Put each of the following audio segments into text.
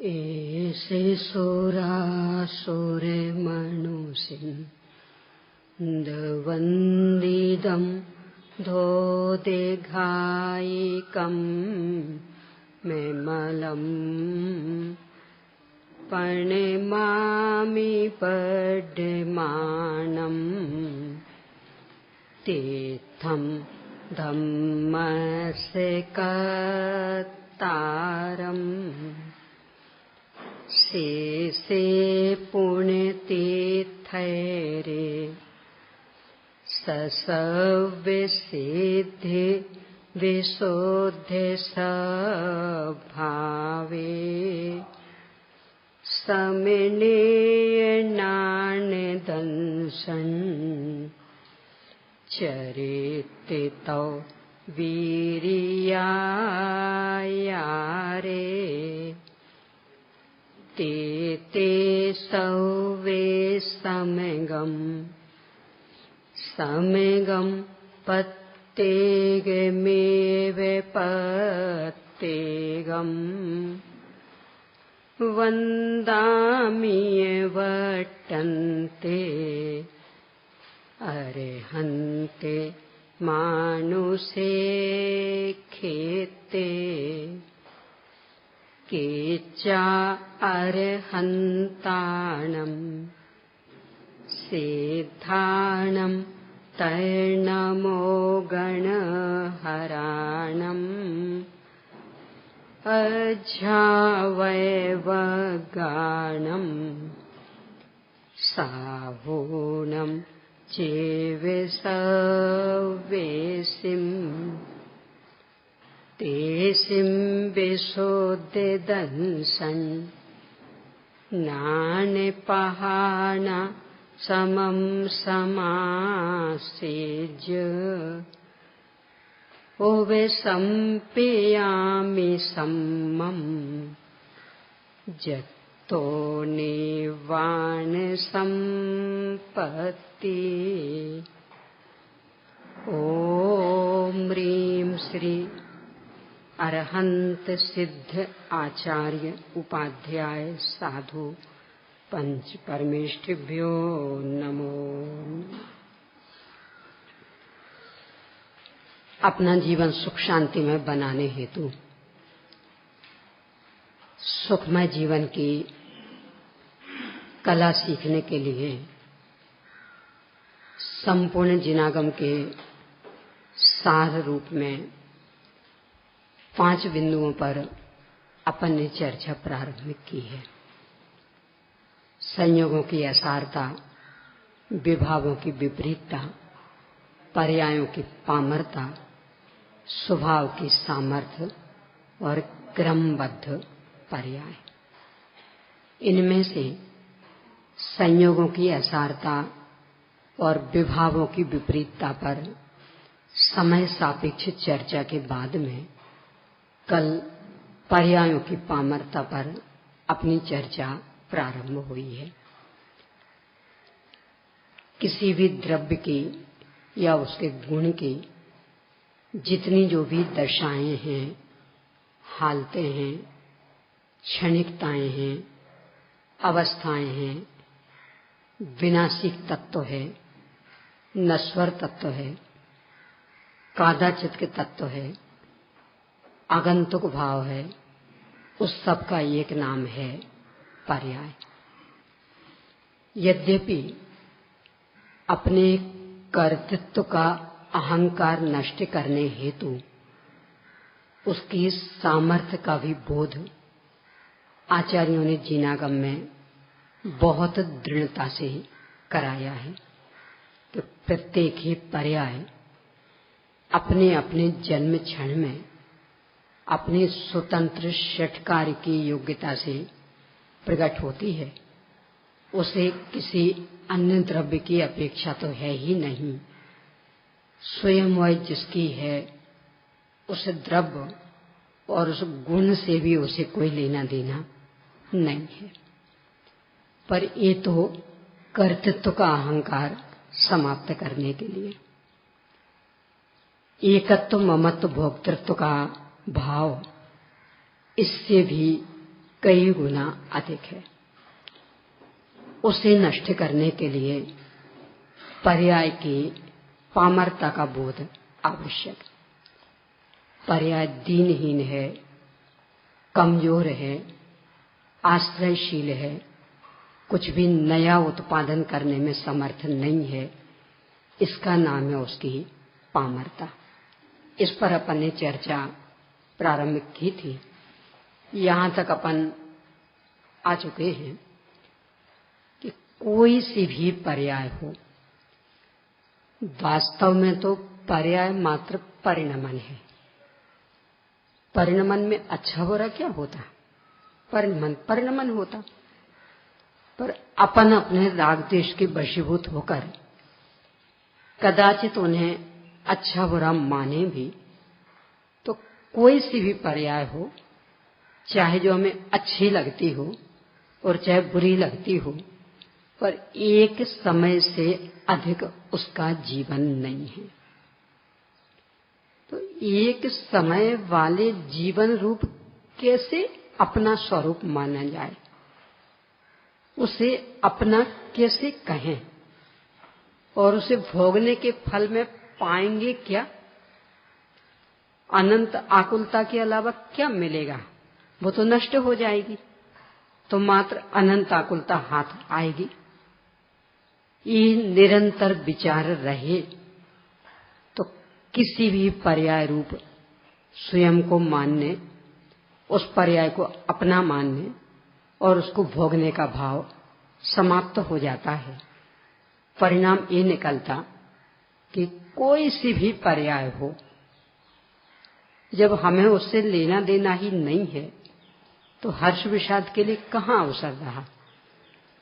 ऐसे सुरासुरे मनुषिन्दवन्दिदं धोदेघायिकं मेमलं प्रणमामि पद्मानं तीर्थं धम्मस्य कर्तारम् शेषे पुण्यतीर्थैरे ससविसिद्धि विशुद्धि सद्भावे समिनीयनानिदंशन् चरितितौ वीर्यायारे ते सौवे समगं पत्तेगमेव पत्तेगं वन्दामि वटन्ते अरहन्ते मानुषे खेते केचा अर्हन्तानं सिद्धानं तैर्नमो गणहराणम् अझावैवगानं साहूनं चेविसवेसिम् तेसिं विशुद्धिदंशन् नानिपहाना समं समासेज्य ओवेसम्पेयामि सम्मं जत्तो निर्वाणसम्पत्ति। ॐ ह्रीं श्री अरहंत सिद्ध आचार्य उपाध्याय साधु पंच परमेष्ठिभ्यो नमो। अपना जीवन सुख शांति में बनाने हेतु सुखमय जीवन की कला सीखने के लिए संपूर्ण जिनागम के सार रूप में 5 बिंदुओं पर अपन ने चर्चा प्रारंभ की है। संयोगों की असारता, विभावों की विपरीतता, पर्यायों की पामरता, स्वभाव की सामर्थ्य और क्रमबद्ध पर्याय। इनमें से संयोगों की असारता और विभावों की विपरीतता पर समय सापेक्ष चर्चा के बाद में कल पर्यायों की पामरता पर अपनी चर्चा प्रारंभ हुई है। किसी भी द्रव्य की या उसके गुण की जितनी जो भी दशाएं हैं, हालतें हैं, क्षणिकताएं हैं, अवस्थाएं हैं, विनाशिक तत्व है, नश्वर तत्व है, कादाचित के तत्व है, आगंतुक भाव है, उस सब का एक नाम है पर्याय। यद्यपि अपने कर्तृत्व का अहंकार नष्ट करने हेतु उसकी सामर्थ्य का भी बोध आचार्यों ने जिनागम में बहुत दृढ़ता से कराया है कि प्रत्येक ही पर्याय अपने अपने जन्म क्षण में अपने स्वतंत्र षटकार की योग्यता से प्रकट होती है। उसे किसी अन्य द्रव्य की अपेक्षा तो है ही नहीं। स्वयं वह जिसकी है उस द्रव्य और उस गुण से भी उसे कोई लेना देना नहीं है। पर ये तो कर्तृत्व का अहंकार समाप्त करने के लिए एकत्व ममत्व भोक्तृत्व का भाव इससे भी कई गुना अधिक है। उसे नष्ट करने के लिए पर्याय की पामरता का बोध आवश्यक। पर्याय दीनहीन है, कमजोर है, आश्रयशील है, कुछ भी नया उत्पादन करने में समर्थ नहीं है। इसका नाम है उसकी पामरता। इस पर अपन ने चर्चा प्रारंभ की थी। यहां तक अपन आ चुके हैं कि कोई सी भी पर्याय हो, वास्तव में तो पर्याय मात्र परिणमन है। परिणमन में अच्छा बुरा क्या होता? परिणमन होता। पर अपन अपने राग देश के वशीभूत होकर कदाचित उन्हें अच्छा बुरा माने भी, तो कोई सी भी पर्याय हो, चाहे जो हमें अच्छी लगती हो और चाहे बुरी लगती हो, पर एक समय से अधिक उसका जीवन नहीं है। तो एक समय वाले जीवन रूप कैसे अपना स्वरूप माना जाए, उसे अपना कैसे कहें और उसे भोगने के फल में पाएंगे क्या? अनंत आकुलता के अलावा क्या मिलेगा? वो तो नष्ट हो जाएगी, तो मात्र अनंत आकुलता हाथ आएगी। ये निरंतर विचार रहे तो किसी भी पर्याय रूप स्वयं को मानने, उस पर्याय को अपना मानने और उसको भोगने का भाव समाप्त हो जाता है। परिणाम ये निकलता कि कोई सी भी पर्याय हो, जब हमें उससे लेना देना ही नहीं है, तो हर्ष विषाद के लिए कहां अवसर रहा?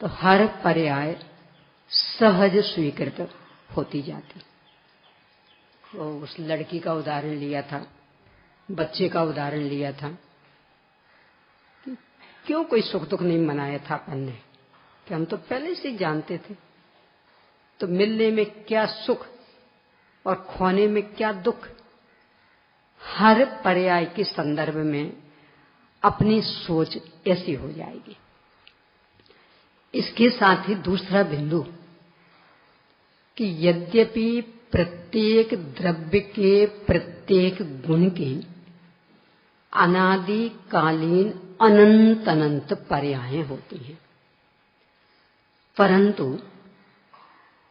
तो हर पर्याय सहज स्वीकृत होती जाती। वो उस लड़की का उदाहरण लिया था, बच्चे का उदाहरण लिया था कि क्यों कोई सुख दुख नहीं मनाया था अपन ने, कि हम तो पहले से जानते थे। तो मिलने में क्या सुख और खोने में क्या दुख, हर पर्याय के संदर्भ में अपनी सोच ऐसी हो जाएगी। इसके साथ ही दूसरा बिंदु कि यद्यपि प्रत्येक द्रव्य के प्रत्येक गुण की अनादिकालीन अनंत अनंत पर्याय होती हैं, परंतु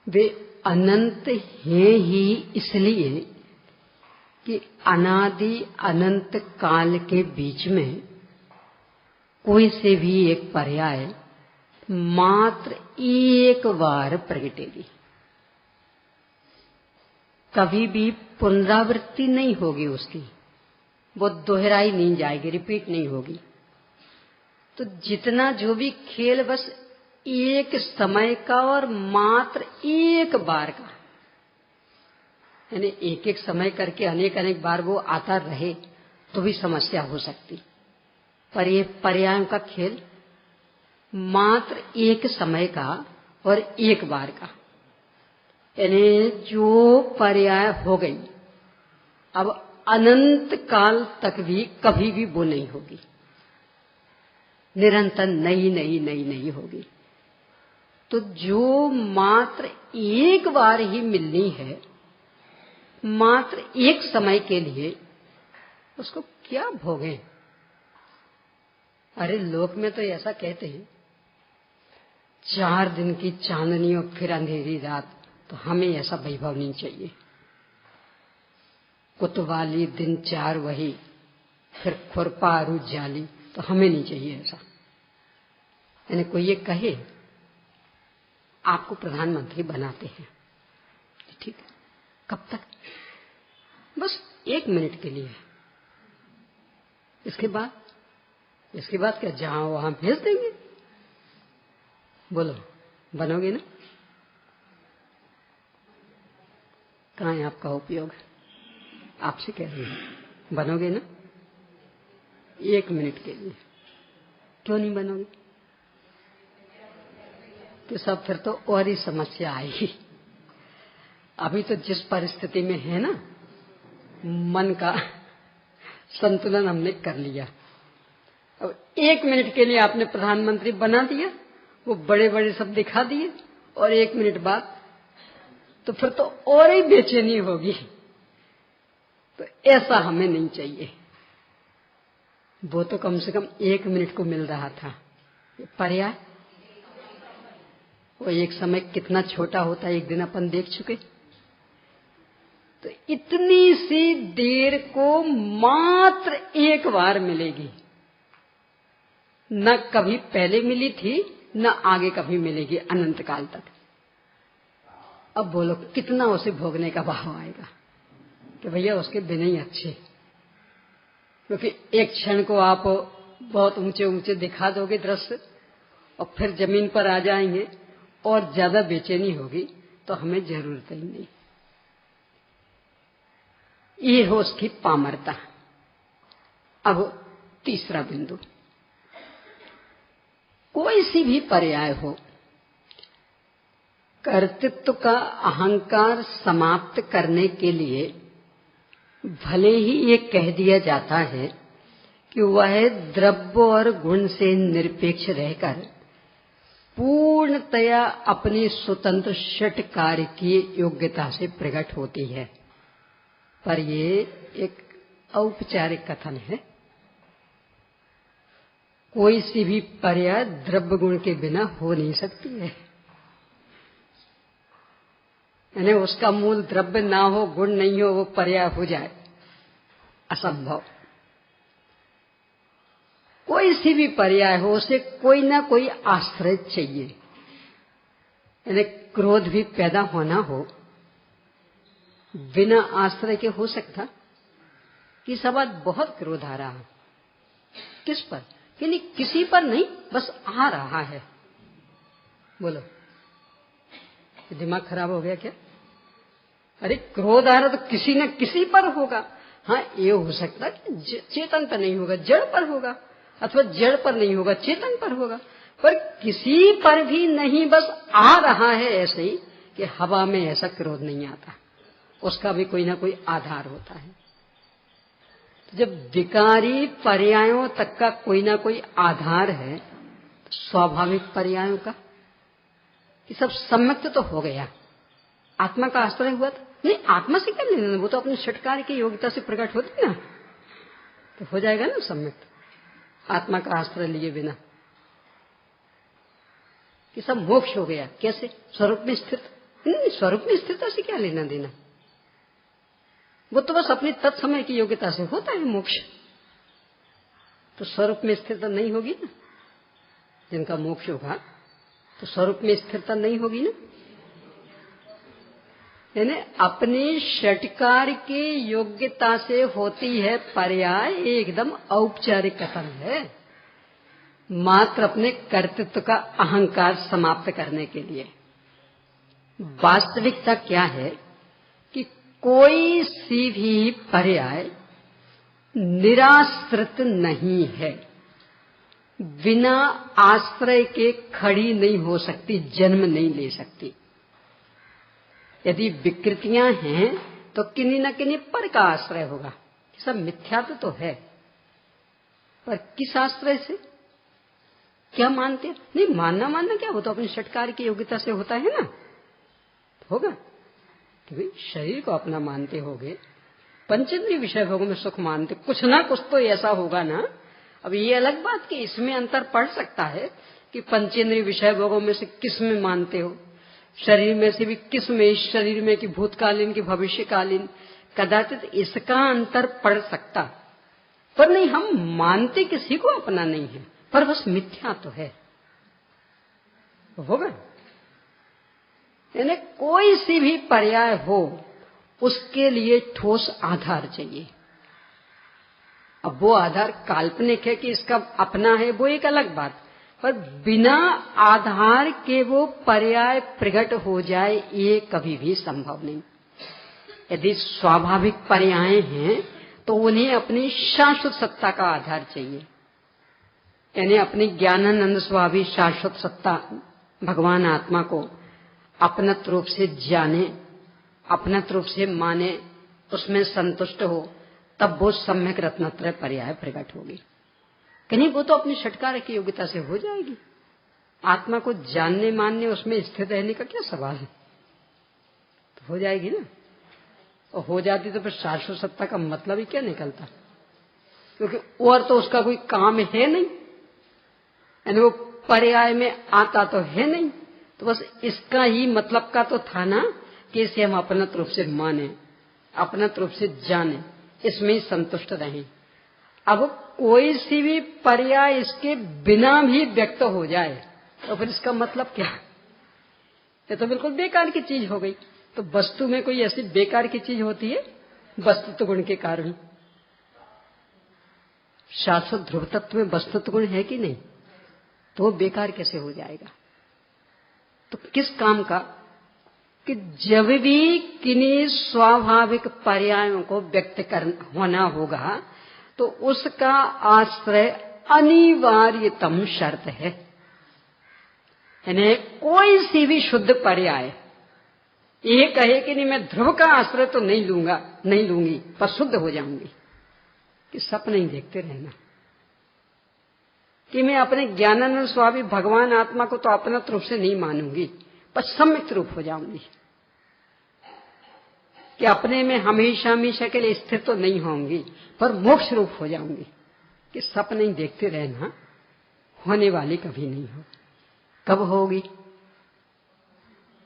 वे अनंत हैं ही इसलिए कि अनादि अनंत काल के बीच में कोई से भी एक पर्याय मात्र एक बार प्रगटेगी। कभी भी पुनरावृत्ति नहीं होगी उसकी, वो दोहराई नहीं जाएगी, रिपीट नहीं होगी। तो जितना जो भी खेल बस एक समय का और मात्र एक बार का, यानी एक एक समय करके अनेक अनेक बार वो आता रहे तो भी समस्या हो सकती। पर ये पर्यायों का खेल मात्र एक समय का और एक बार का, यानी जो पर्याय हो गई अब अनंत काल तक भी कभी भी वो नहीं होगी, निरंतर नई नई नई नई होगी। तो जो मात्र एक बार ही मिलनी है, मात्र एक समय के लिए, उसको क्या भोगें? अरे लोक में तो ऐसा कहते हैं 4 दिन की चांदनी और फिर अंधेरी रात, तो हमें ऐसा वैभव नहीं चाहिए। कुतवाली दिन 4 वही, फिर खुरपा अरू जाली, तो हमें नहीं चाहिए ऐसा। यानी कोई ये कहे आपको प्रधानमंत्री बनाते हैं, ठीक है, कब तक? बस 1 मिनट के लिए। इसके बाद क्या जहां वहां भेज देंगे? बोलो, बनोगे ना? कहां है आपका उपयोग? आपसे कह रही हूं, बनोगे ना? 1 मिनट के लिए क्यों नहीं बनोगे? तो सब फिर तो और ही समस्या आएगी। अभी तो जिस परिस्थिति में है ना, मन का संतुलन हमने कर लिया। अब 1 मिनट के लिए आपने प्रधानमंत्री बना दिया, वो बड़े बड़े सब दिखा दिए, और 1 मिनट बाद तो फिर तो और ही बेचैनी होगी। तो ऐसा हमें नहीं चाहिए। वो तो कम से कम 1 मिनट को मिल रहा था। पर्याय वो एक समय कितना छोटा होता है, एक दिन अपन देख चुके। तो इतनी सी देर को मात्र एक बार मिलेगी, न कभी पहले मिली थी न आगे कभी मिलेगी अनंत काल तक। अब बोलो कितना उसे भोगने का भाव आएगा कि भैया उसके बिना ही अच्छे। क्योंकि एक क्षण को आप बहुत ऊंचे ऊंचे दिखा दोगे दृश्य, और फिर जमीन पर आ जाएंगे और ज्यादा बेचैनी होगी, तो हमें जरूरत ही नहीं। ये हो उसकी पामरता। अब तीसरा बिंदु, कोई सी भी पर्याय हो, कर्तृत्व का अहंकार समाप्त करने के लिए भले ही ये कह दिया जाता है कि वह द्रव्य और गुण से निरपेक्ष रहकर पूर्णतया अपनी स्वतंत्र षट कार्य की योग्यता से प्रकट होती है, पर ये एक औपचारिक कथन है। कोई सी भी पर्याय द्रव्य गुण के बिना हो नहीं सकती है। यानी उसका मूल द्रव्य ना हो, गुण नहीं हो, वो पर्याय हो जाए, असंभव। कोई सी भी पर्याय हो, उसे कोई ना कोई आश्रय चाहिए। यानी क्रोध भी पैदा होना हो, बिना आश्रय के हो सकता? कि सब आज बहुत क्रोध आ रहा है, किस पर? कि नहीं, किसी पर नहीं, बस आ रहा है। बोलो दिमाग खराब हो गया क्या? अरे क्रोध आ रहा तो किसी न किसी पर होगा। हाँ, ये हो सकता है कि चेतन पर नहीं होगा, जड़ पर होगा, अथवा जड़ पर नहीं होगा, चेतन पर होगा, पर किसी पर भी नहीं, बस आ रहा है। ऐसे ही कि हवा में ऐसा क्रोध नहीं आता, उसका भी कोई ना कोई आधार होता है। जब विकारी पर्यायों तक का कोई ना कोई आधार है, तो स्वाभाविक पर्यायों का ये सब सम्यक्त तो हो गया। आत्मा का आश्रय हुआ था नहीं, आत्मा से क्या लेना, वो तो अपने षटकार की योग्यता से प्रकट होती ना, तो हो जाएगा ना सम्यक्त, आत्मा का आश्रय लिए बिना। कि सब मोक्ष हो गया, कैसे? स्वरूप में स्थित नहीं, स्वरूप में स्थिरता से क्या लेना देना, वो तो बस अपनी तत्समय की योग्यता से होता है मोक्ष। तो स्वरूप में स्थिरता नहीं होगी ना, जिनका मोक्ष होगा तो स्वरूप में स्थिरता नहीं होगी ना। यानी अपनी षटकार की योग्यता से होती है पर्याय, एकदम औपचारिक कथन है, मात्र अपने कर्तृत्व का अहंकार समाप्त करने के लिए। वास्तविकता क्या है कि कोई सी भी पर्याय निराश्रित नहीं है, बिना आश्रय के खड़ी नहीं हो सकती, जन्म नहीं ले सकती। यदि विकृतियां हैं तो किन्हीं न किन्हीं पर का आश्रय होगा। सब मिथ्यात्व तो है, पर किस आश्रय से? क्या मानते हैं? नहीं, मानना क्या, वो तो अपनी षटकार की योग्यता से होता है ना, होगा कि भाई शरीर को अपना मानते होगे, पंचेंद्रिय विषय भोगों में सुख मानते, कुछ ना कुछ तो ऐसा होगा ना। अब ये अलग बात कि इसमें अंतर पड़ सकता है कि पंचेंद्रिय विषय भोगों में से किस में मानते हो, शरीर में से भी किस में, इस शरीर में कि भूतकालीन की भविष्यकालीन, कदाचित इसका अंतर पड़ सकता, पर नहीं, हम मानते किसी को अपना नहीं है, पर बस मिथ्या तो है, होगा। यानी कोई सी भी पर्याय हो, उसके लिए ठोस आधार चाहिए। अब वो आधार काल्पनिक है कि इसका अपना है, वो एक अलग बात, पर बिना आधार के वो पर्याय प्रकट हो जाए, ये कभी भी संभव नहीं। यदि स्वाभाविक पर्याय हैं तो उन्हें अपनी शाश्वत सत्ता का आधार चाहिए। यानी अपनी ज्ञानानंद स्वाभाविक शाश्वत सत्ता भगवान आत्मा को अपनत रूप से जाने, अपनत रूप से माने, उसमें संतुष्ट हो, तब वो सम्यक रत्नत्रय पर्याय प्रकट होगी। कि नहीं, वो तो अपनी षटकार की योग्यता से हो जाएगी। आत्मा को जानने मानने उसमें स्थित रहने का क्या सवाल है, तो हो जाएगी ना। और हो जाती तो फिर शाश्वत सत्ता का मतलब ही क्या निकलता, क्योंकि और तो उसका कोई काम है नहीं, यानी वो पर्याय में आता तो है नहीं, तो बस इसका ही मतलब का तो था ना कि इसे हम अपना रूप से माने, अपना रूप से जाने, इसमें ही संतुष्ट रहें। अब कोई सी भी पर्याय इसके बिना भी व्यक्त हो जाए तो फिर इसका मतलब क्या, ये तो बिल्कुल बेकार की चीज हो गई। तो वस्तु में कोई ऐसी बेकार की चीज होती है वस्तुत्व गुण के कारण? शाश्वत ध्रुव तत्व में वस्तुत्व गुण है कि नहीं, तो वो बेकार कैसे हो जाएगा? तो किस काम का कि जब भी किन्हीं स्वाभाविक पर्यायों को व्यक्त होना होगा तो उसका आश्रय अनिवार्यतम शर्त है। यानी कोई सी भी शुद्ध पर्याय ये कहे कि नहीं मैं ध्रुव का आश्रय तो नहीं लूंगा, नहीं लूंगी, पर शुद्ध हो जाऊंगी, कि सपने ही देखते रहना, कि मैं अपने ज्ञानानंद स्वामी भगवान आत्मा को तो अपना रूप से नहीं मानूंगी, पर सम्मित रूप हो जाऊंगी, कि अपने में हमेशा हमेशा के लिए स्थिर तो नहीं होंगी, पर मोक्ष रूप हो जाऊंगी, कि सपने ही देखते रहना, होने वाली कभी नहीं हो। कब होगी?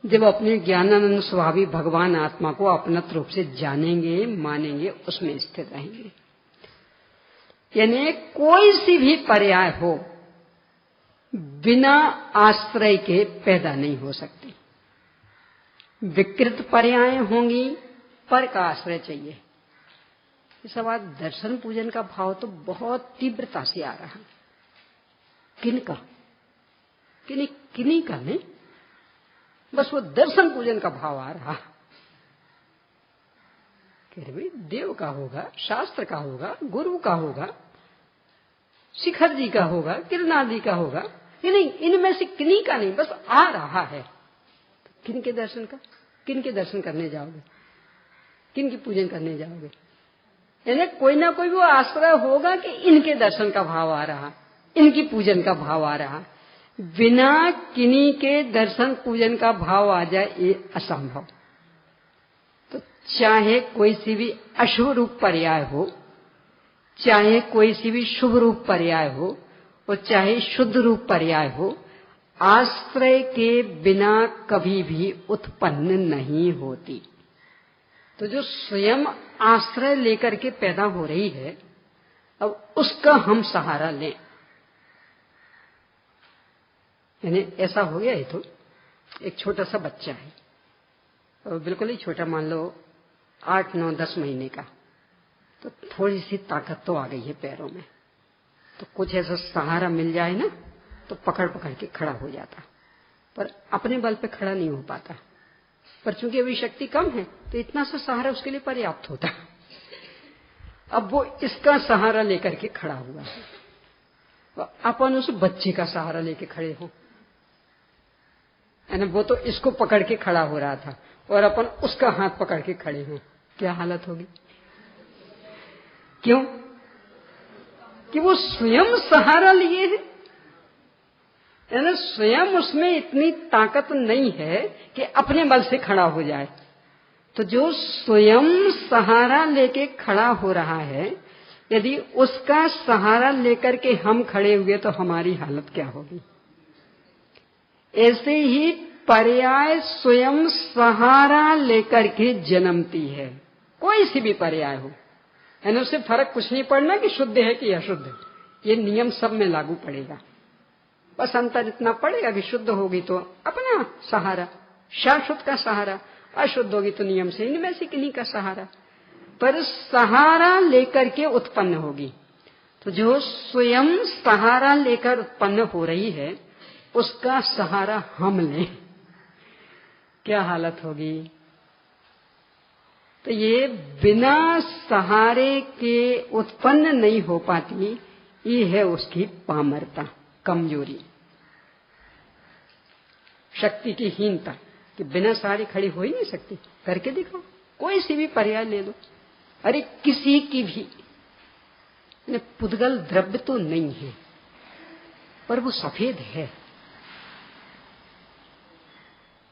जब अपने ज्ञानानंद स्वामी भगवान आत्मा को अपना रूप से जानेंगे, मानेंगे, उसमें स्थित रहेंगे। यानी कोई सी भी पर्याय हो बिना आश्रय के पैदा नहीं हो सकती। विकृत पर्याय होंगी, पर का आश्रय चाहिए। इस बात दर्शन पूजन का भाव तो बहुत तीव्रता से आ रहा। किनका? किन्हीं का नहीं, बस वो दर्शन पूजन का भाव आ रहा। कह भाई देव का होगा, शास्त्र का होगा, गुरु का होगा, शिखर जी का होगा, किरनाथ जी का होगा, ये नहीं, इनमें से किन्हीं का नहीं, बस आ रहा है। किन के दर्शन का, किन के दर्शन करने जाओगे, किन की पूजन करने जाओगे? यानी कोई ना कोई वो आश्रय होगा कि इनके दर्शन का भाव आ रहा, इनकी पूजन का भाव आ रहा। बिना किन्हीं के दर्शन पूजन का भाव आ जाए ये असंभव। तो चाहे कोई सी भी अशुभ रूप पर्याय हो, चाहे कोई सी भी शुभ रूप पर्याय हो, और चाहे शुद्ध रूप पर्याय हो, आश्रय के बिना कभी भी उत्पन्न नहीं होती। तो जो स्वयं आश्रय लेकर के पैदा हो रही है, अब उसका हम सहारा लें। यानी ऐसा हो गया है, तो एक छोटा सा बच्चा है, और बिल्कुल ही छोटा, मान लो 8, 9, 10 महीने का, तो थोड़ी सी ताकत तो आ गई है पैरों में, तो कुछ ऐसा सहारा मिल जाए ना तो पकड़ पकड़ के खड़ा हो जाता, पर अपने बल पे खड़ा नहीं हो पाता। पर चूंकि अभी शक्ति कम है तो इतना सा सहारा उसके लिए पर्याप्त होता। अब वो इसका सहारा लेकर के खड़ा हुआ है, अपन उस बच्चे का सहारा लेके खड़े हो, यानी वो तो इसको पकड़ के खड़ा हो रहा था और अपन उसका हाथ पकड़ के खड़े हो, क्या हालत होगी? क्यों? कि वो स्वयं सहारा लिए है, यानी स्वयं उसमें इतनी ताकत नहीं है कि अपने बल से खड़ा हो जाए। तो जो स्वयं सहारा लेके खड़ा हो रहा है, यदि उसका सहारा लेकर के हम खड़े हुए तो हमारी हालत क्या होगी? ऐसे ही पर्याय स्वयं सहारा लेकर के जन्मती है, कोई सी भी पर्याय हो, यानी उससे फर्क कुछ नहीं पड़ना कि शुद्ध है कि अशुद्ध है, ये नियम सब में लागू पड़ेगा। बस अंतर इतना पड़ेगा कि शुद्ध होगी तो अपना सहारा, शाश्वत का सहारा, अशुद्ध होगी तो नियम से इनमें से किन्हीं का सहारा, पर सहारा लेकर के उत्पन्न होगी। तो जो स्वयं सहारा लेकर उत्पन्न हो रही है, उसका सहारा हम लें, क्या हालत होगी? तो ये बिना सहारे के उत्पन्न नहीं हो पाती, ये है उसकी पामरता, कमजोरी, शक्ति की हीनता, कि बिना सहारे खड़ी हो ही नहीं सकती। करके दिखाओ, कोई सी भी पर्याय ले लो, अरे किसी की भी, पुद्गल द्रव्य तो नहीं है, पर वो सफेद है।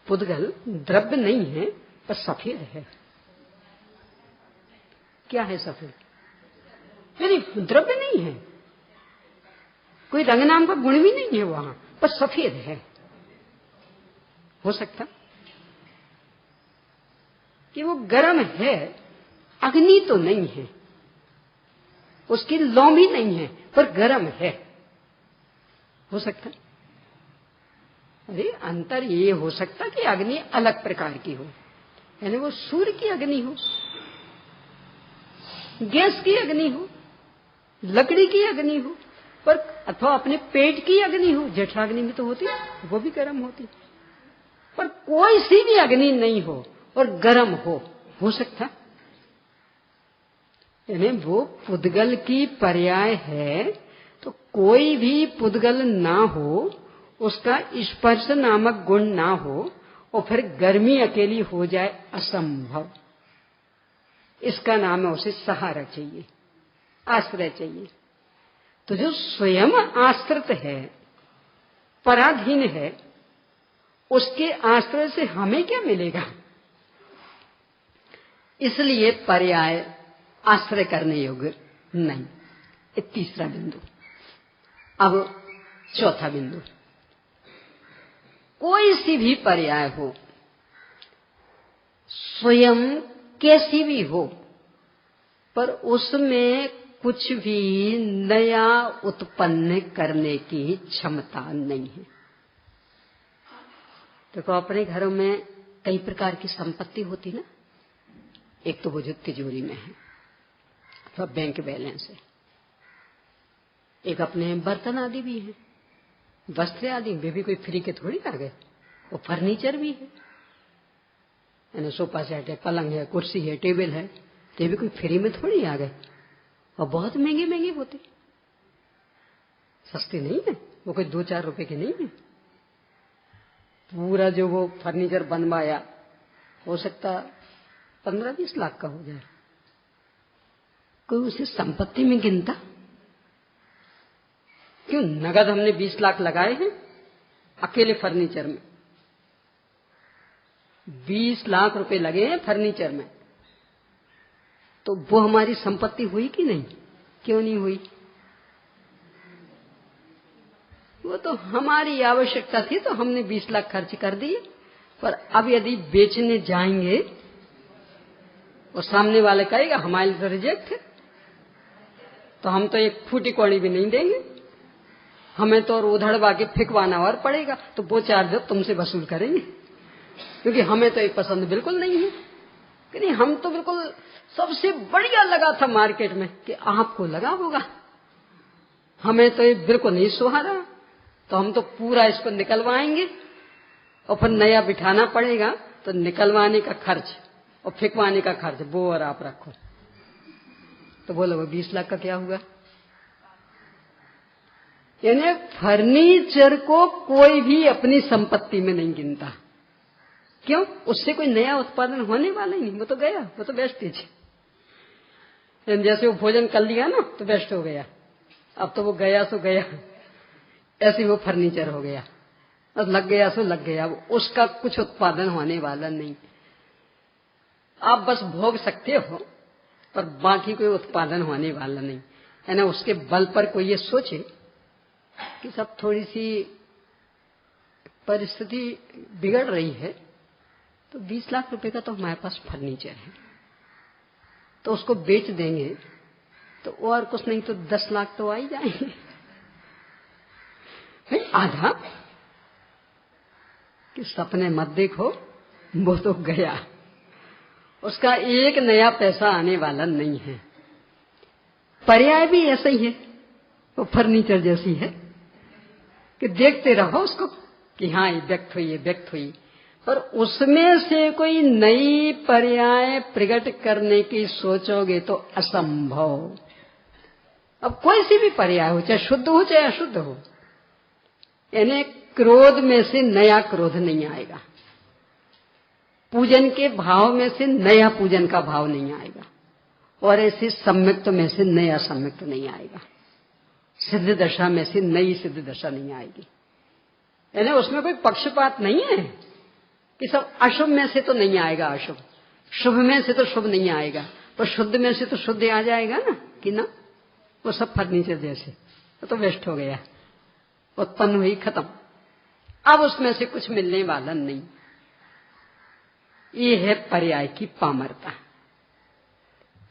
पुद्गल द्रव्य नहीं है, पर सफेद है। क्या है सफेद? नहीं, द्रव्य नहीं है, कोई रंग नाम का गुण भी नहीं है वहां, पर सफेद है। हो सकता कि वो गर्म है, अग्नि तो नहीं है, उसकी लौ भी नहीं है, पर गर्म है। हो सकता, अरे अंतर ये हो सकता कि अग्नि अलग प्रकार की हो, यानी वो सूर्य की अग्नि हो, गैस की अग्नि हो, लकड़ी की अग्नि हो, पर अथवा अपने पेट की अग्नि हो। जठराग्नि में तो होती है, वो भी गर्म होती, पर कोई सी भी अग्नि नहीं हो और गर्म हो सकता। यानी वो पुद्गल की पर्याय है, तो कोई भी पुद्गल ना हो, उसका स्पर्श नामक गुण ना हो और फिर गर्मी अकेली हो जाए, असंभव। इसका नाम है उसे सहारा चाहिए, आश्रय चाहिए। तो जो स्वयं आश्रित है, पराधीन है, उसके आश्रय से हमें क्या मिलेगा? इसलिए पर्याय आश्रय करने योग्य नहीं। ये तीसरा बिंदु। अब चौथा बिंदु, कोई सी भी पर्याय हो, स्वयं कैसी भी हो, पर उसमें कुछ भी नया उत्पन्न करने की क्षमता नहीं है। देखो, अपने घरों में कई प्रकार की संपत्ति होती ना। एक तो वो जो तिजोरी में है अथवा बैंक बैलेंस है, एक अपने बर्तन आदि भी है, वस्त्र आदि, वे भी कोई फ्री के थोड़ी आ गए। वो फर्नीचर भी है, यानी सोफा सेट है, पलंग है, कुर्सी है, टेबल है, ये भी कोई फ्री में थोड़ी आ गए, और बहुत महंगे महंगे होते, सस्ते नहीं है, वो कोई 2-4 रुपए के नहीं है। पूरा जो वो फर्नीचर बनवाया, हो सकता 15-20 लाख का हो जाए। कोई उसे संपत्ति में गिनता? क्यों? नगद हमने 20 लाख लगाए हैं अकेले फर्नीचर में, 20 लाख रुपए लगे हैं फर्नीचर में, तो वो हमारी संपत्ति हुई कि नहीं? क्यों नहीं हुई? वो तो हमारी आवश्यकता थी, तो हमने 20 लाख खर्च कर दिए। पर अब यदि बेचने जाएंगे और सामने वाले कहेगा हमारे लिए तो रिजेक्ट है, तो हम तो एक फूटी कौड़ी भी नहीं देंगे, हमें तो और उधड़वा के फिकवाना और पड़ेगा, तो वो चार्ज तुमसे वसूल करेंगे, क्योंकि हमें तो ये पसंद बिल्कुल नहीं है। कि नहीं, हम तो बिल्कुल सबसे बढ़िया लगा था मार्केट में, कि आपको लगा होगा, हमें तो ये बिल्कुल नहीं सुहारा, तो हम तो पूरा इसको निकलवाएंगे और फिर नया बिठाना पड़ेगा, तो निकलवाने का खर्च और फिकवाने का खर्च वो और आप रखो। तो बोलो वो 20 लाख का क्या हुआ? यानी फर्नीचर को कोई भी अपनी संपत्ति में नहीं गिनता। क्यों? उससे कोई नया उत्पादन होने वाला ही नहीं, वो तो गया, वो तो वेस्टेज है। जैसे वो भोजन कर लिया ना तो वेस्ट हो गया, अब तो वो गया सो गया, ऐसे वो फर्नीचर हो गया, बस लग गया सो लग गया, उसका कुछ उत्पादन होने वाला नहीं। आप बस भोग सकते हो, पर बाकी कोई उत्पादन होने वाला नहीं है ना। उसके बल पर कोई ये सोचे कि सब थोड़ी सी परिस्थिति बिगड़ रही है, तो 20 लाख रुपए का तो हमारे पास फर्नीचर है, तो उसको बेच देंगे, तो और कुछ नहीं तो 10 लाख तो आ ही जाएंगे। आधा कि सपने मत देखो, वो तो गया, उसका एक नया पैसा आने वाला नहीं है। पर्याय भी ऐसा ही है, वो फर्नीचर जैसी है कि देखते रहो उसको कि हाँ ये व्यक्त हुई, ये व्यक्त हुई, पर उसमें से कोई नई पर्याय प्रकट करने की सोचोगे तो असंभव। अब कोई सी भी पर्याय हो, चाहे शुद्ध हो चाहे अशुद्ध हो, यानी क्रोध में से नया क्रोध नहीं आएगा, पूजन के भाव में से नया पूजन का भाव नहीं आएगा, और ऐसे सम्यक्त में से नया सम्यक्त नहीं आएगा, सिद्ध दशा में से नई सिद्ध दशा नहीं आएगी। यानी उसमें कोई पक्षपात नहीं है कि सब अशुभ में से तो नहीं आएगा अशुभ, शुभ में से तो शुभ नहीं आएगा, पर शुद्ध में से तो शुद्ध आ जाएगा ना कि ना। वो सब फर्नीचर जैसे तो वेस्ट हो गया, उत्पन्न हुई खत्म, अब उसमें से कुछ मिलने वाला नहीं। ये है पर्याय की पामरता।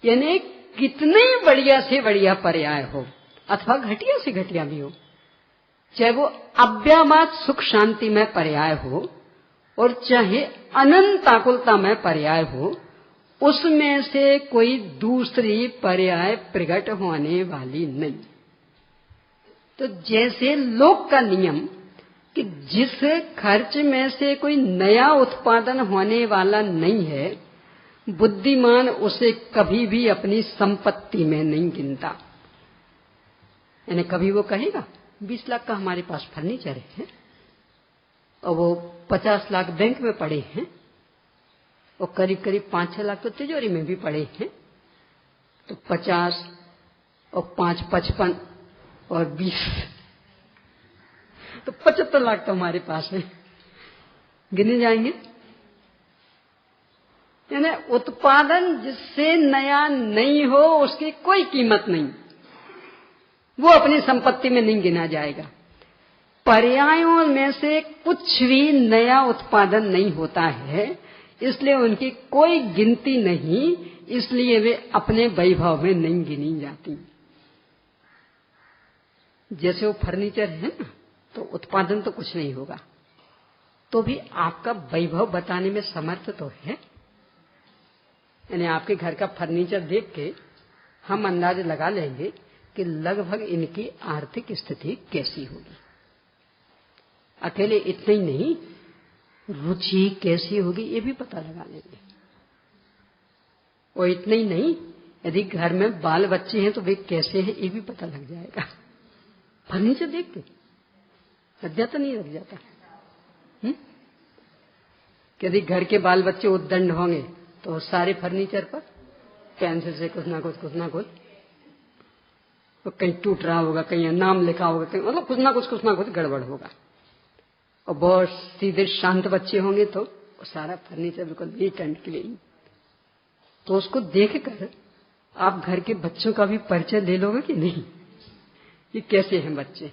यानी कितने बढ़िया से बढ़िया पर्याय हो अथवा घटिया से घटिया भी हो, चाहे वो अव्यामात सुख शांति में पर्याय हो और चाहे अनंत आकुलता में पर्याय हो, उसमें से कोई दूसरी पर्याय प्रकट होने वाली नहीं। तो जैसे लोक का नियम कि जिस खर्च में से कोई नया उत्पादन होने वाला नहीं है, बुद्धिमान उसे कभी भी अपनी संपत्ति में नहीं गिनता। यानी कभी वो कहेगा 20 लाख का हमारे पास फर्नीचर है और वो 50 लाख बैंक में पड़े हैं और करीब करीब 5-6 लाख तो तिजोरी में भी पड़े हैं, तो 50 और 5 55 और 20 तो 75 लाख तो हमारे पास है, गिने जाएंगे। यानी उत्पादन जिससे नया नहीं हो उसकी कोई कीमत नहीं, वो अपनी संपत्ति में नहीं गिना जाएगा। पर्यायों में से कुछ भी नया उत्पादन नहीं होता है, इसलिए उनकी कोई गिनती नहीं, इसलिए वे अपने वैभव में नहीं गिनी जाती। जैसे वो फर्नीचर है ना, तो उत्पादन तो कुछ नहीं होगा, तो भी आपका वैभव बताने में समर्थ तो है। यानी आपके घर का फर्नीचर देख के हम अंदाज लगा लेंगे कि लगभग इनकी आर्थिक स्थिति कैसी होगी। अकेले इतने ही नहीं, रुचि कैसी होगी ये भी पता लगा लेंगे। और इतने ही नहीं, यदि घर में बाल बच्चे हैं तो वे कैसे हैं ये भी पता लग जाएगा फर्नीचर देख के। लग जाता नहीं लग जाता? यदि घर के बाल बच्चे उद्दंड होंगे तो सारे फर्नीचर पर पेंसिल से कुछ ना कुछ तो कहीं टूट रहा होगा, कहीं नाम लिखा होगा, कहीं मतलब कुछ ना कुछ गड़बड़ होगा। और बहुत सीधे शांत बच्चे होंगे तो सारा फर्नीचर बिल्कुल नीट एंड क्लीन। तो उसको देखकर आप घर के बच्चों का भी परिचय ले लोगे कि नहीं, ये कैसे हैं बच्चे।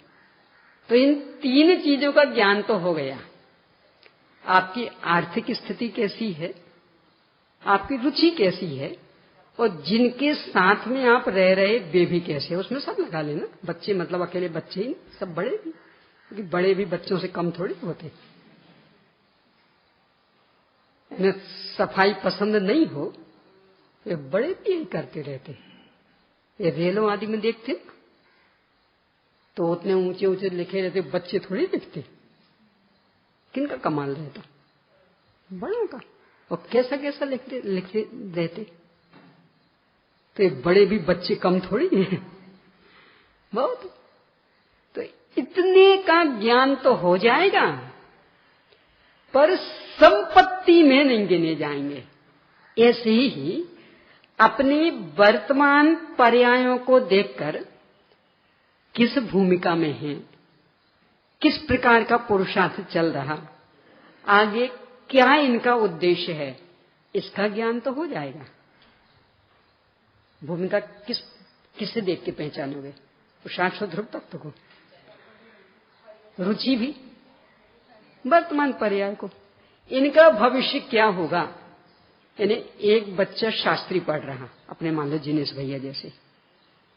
तो इन 3 चीजों का ज्ञान तो हो गया। आपकी आर्थिक स्थिति कैसी है, आपकी रुचि कैसी है, और जिनके साथ में आप रह रहे वे भी कैसे, उसमें सब लगा लेना। बच्चे मतलब अकेले बच्चे ही, सब बड़े भी, क्योंकि बड़े भी बच्चों से कम थोड़ी होते। इन्हें सफाई पसंद नहीं हो, ये बड़े भी यही करते रहते। ये रेलों आदि में देखते तो उतने ऊंचे ऊंचे लिखे रहते, बच्चे थोड़ी लिखते। किनका कमाल रहता? बड़ों का। और कैसा कैसा लिखते रहते। तो ये बड़े भी बच्चे कम थोड़ी हैं, बहुत। तो इतने का ज्ञान तो हो जाएगा, पर संपत्ति में नहीं गिने जाएंगे। ऐसे ही अपनी वर्तमान पर्यायों को देखकर किस भूमिका में है, किस प्रकार का पुरुषार्थ चल रहा, आगे क्या इनका उद्देश्य है, इसका ज्ञान तो हो जाएगा। भूमिका किससे देख के पहचानोगे? पुरुषार्थ ध्रुव तत्व को, रुचि भी, वर्तमान पर्याय को, इनका भविष्य क्या होगा। यानी एक बच्चा शास्त्री पढ़ रहा, अपने मान लो जिनेश भैया जैसे,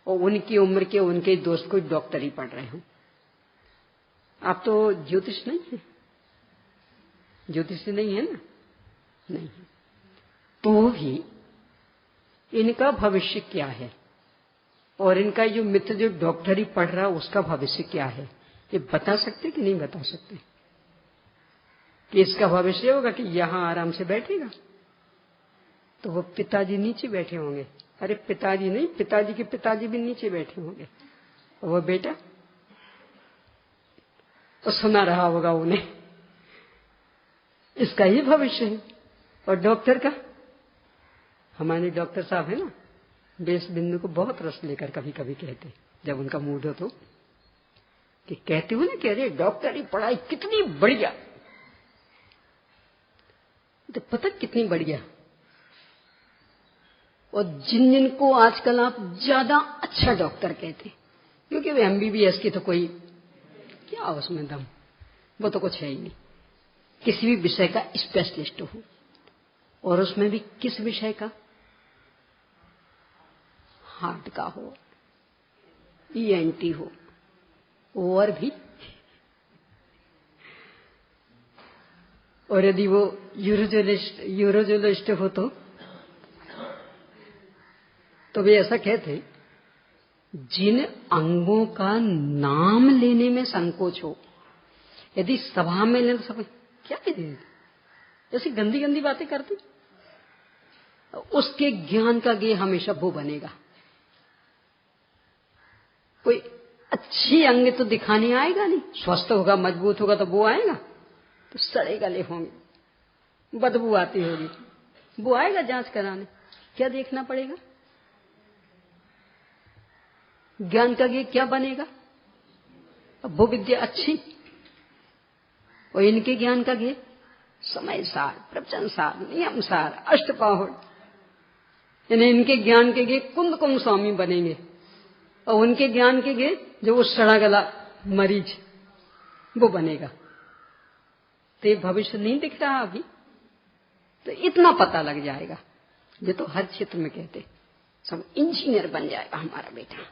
और उनकी उम्र के उनके दोस्त कोई डॉक्टरी पढ़ रहे हो। आप तो ज्योतिष नहीं है, ज्योतिष नहीं है ना, नहीं है, तो भी इनका भविष्य क्या है, और इनका जो मित्र जो डॉक्टरी पढ़ रहा उसका भविष्य क्या है, ये बता सकते कि नहीं बता सकते? कि इसका भविष्य होगा कि यहां आराम से बैठेगा, तो वो पिताजी नीचे बैठे होंगे। अरे पिताजी नहीं, पिताजी के पिताजी भी नीचे बैठे होंगे, और वो बेटा तो सुना रहा होगा उन्हें। इसका ही भविष्य है। और डॉक्टर का, हमारे डॉक्टर साहब है ना, बेस बिंदु को बहुत रस लेकर कभी कभी कहते, जब उनका मूड हो तो, कि कहते हो ना कि अरे डॉक्टरी पढ़ाई कितनी बढ़िया, तो पता कितनी बढ़िया। और जिन जिन को आजकल आप ज्यादा अच्छा डॉक्टर कहते, क्योंकि वे MBBS की तो कोई क्या उसमें दम, वो तो कुछ है ही नहीं। किसी भी विषय का स्पेशलिस्ट हो, और उसमें भी किस विषय का, हार्ट का हो, ENT हो, और भी, और यदि वो यूरोजोलिस्ट हो तो वे ऐसा कहते, जिन अंगों का नाम लेने में संकोच हो, यदि सभा में ले तो सब क्या कहते, ऐसी गंदी गंदी बातें करती, उसके ज्ञान का गे हमेशा वो बनेगा। कोई अच्छी अंग तो दिखाने आएगा नहीं, स्वस्थ होगा मजबूत होगा तो वो आएगा, तो सड़े गले होंगे, बदबू आती होगी, वो आएगा जांच कराने, क्या देखना पड़ेगा, ज्ञान का गे क्या बनेगा। अब वो विद्या अच्छी, और इनके ज्ञान का गे समय सार, प्रवचन सार, नियम सार, अष्टपाहुड़, यानी इनके ज्ञान के गे कुंद कुंद स्वामी बनेंगे, और उनके ज्ञान के गे जो वो सड़ा गला मरीज वो बनेगा। तो ये भविष्य नहीं दिख रहा अभी, तो इतना पता लग जाएगा। ये तो हर क्षेत्र में कहते, सब इंजीनियर बन जाएगा हमारा बेटा,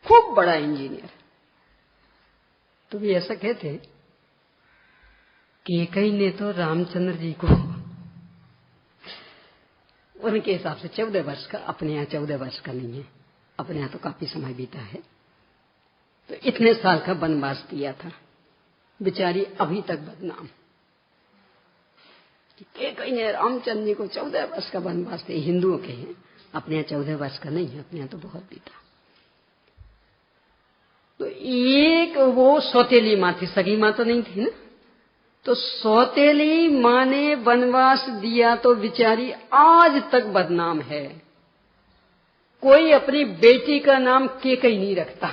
खूब बड़ा इंजीनियर। तो भी ऐसा कहते कि कई ने तो रामचंद्र जी को उनके हिसाब से 14 वर्ष का, अपने यहाँ 14 वर्ष का नहीं है, अपने यहाँ तो काफी समय बीता है, तो इतने साल का वनवास दिया था, बेचारी अभी तक बदनाम। कई ने रामचंद्र जी को 14 वर्ष का वनवास थे, हिंदुओं के हैं, अपने यहाँ 14 वर्ष का नहीं है, अपने यहाँ तो बहुत बीता। तो एक वो सौतेली माँ थी, सगी माँ तो नहीं थी ना, तो सौतेली माँ ने वनवास दिया तो बेचारी आज तक बदनाम है। कोई अपनी बेटी का नाम केकई नहीं रखता,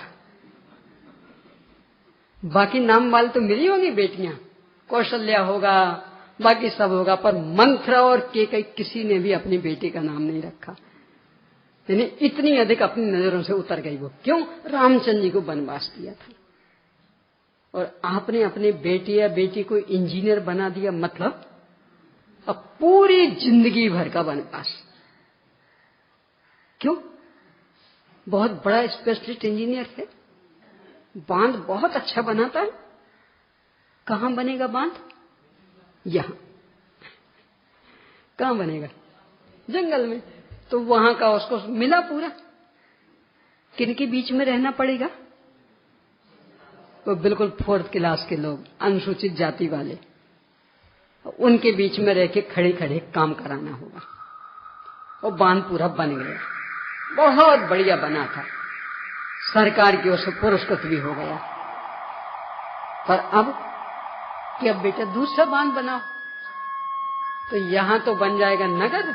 बाकी नाम वाले तो मिली होंगी बेटियां, कौशल्या होगा, बाकी सब होगा, पर मंथरा और केकई किसी ने भी अपनी बेटी का नाम नहीं रखा। यानी इतनी अधिक अपनी नजरों से उतर गई वो। क्यों? रामचंद्र जी को वनवास दिया था, और आपने अपने बेटे या बेटी को इंजीनियर बना दिया, मतलब अब पूरी जिंदगी भर का वनवास। क्यों? बहुत बड़ा स्पेशलिस्ट इंजीनियर है, बांध बहुत अच्छा बनाता है। कहां बनेगा बांध? यहां। कहां बनेगा? जंगल में। तो वहां का उसको मिला पूरा। किनके बीच में रहना पड़ेगा? तो बिल्कुल 4th क्लास के लोग, अनुसूचित जाति वाले, उनके बीच में रह के खड़े खड़े काम कराना होगा। और बांध पूरा बन गया, बहुत बढ़िया बना था, सरकार की ओर से पुरस्कृत भी हो गया। पर अब कि अब बेटा दूसरा बांध बनाओ, तो यहां तो बन जाएगा नगर,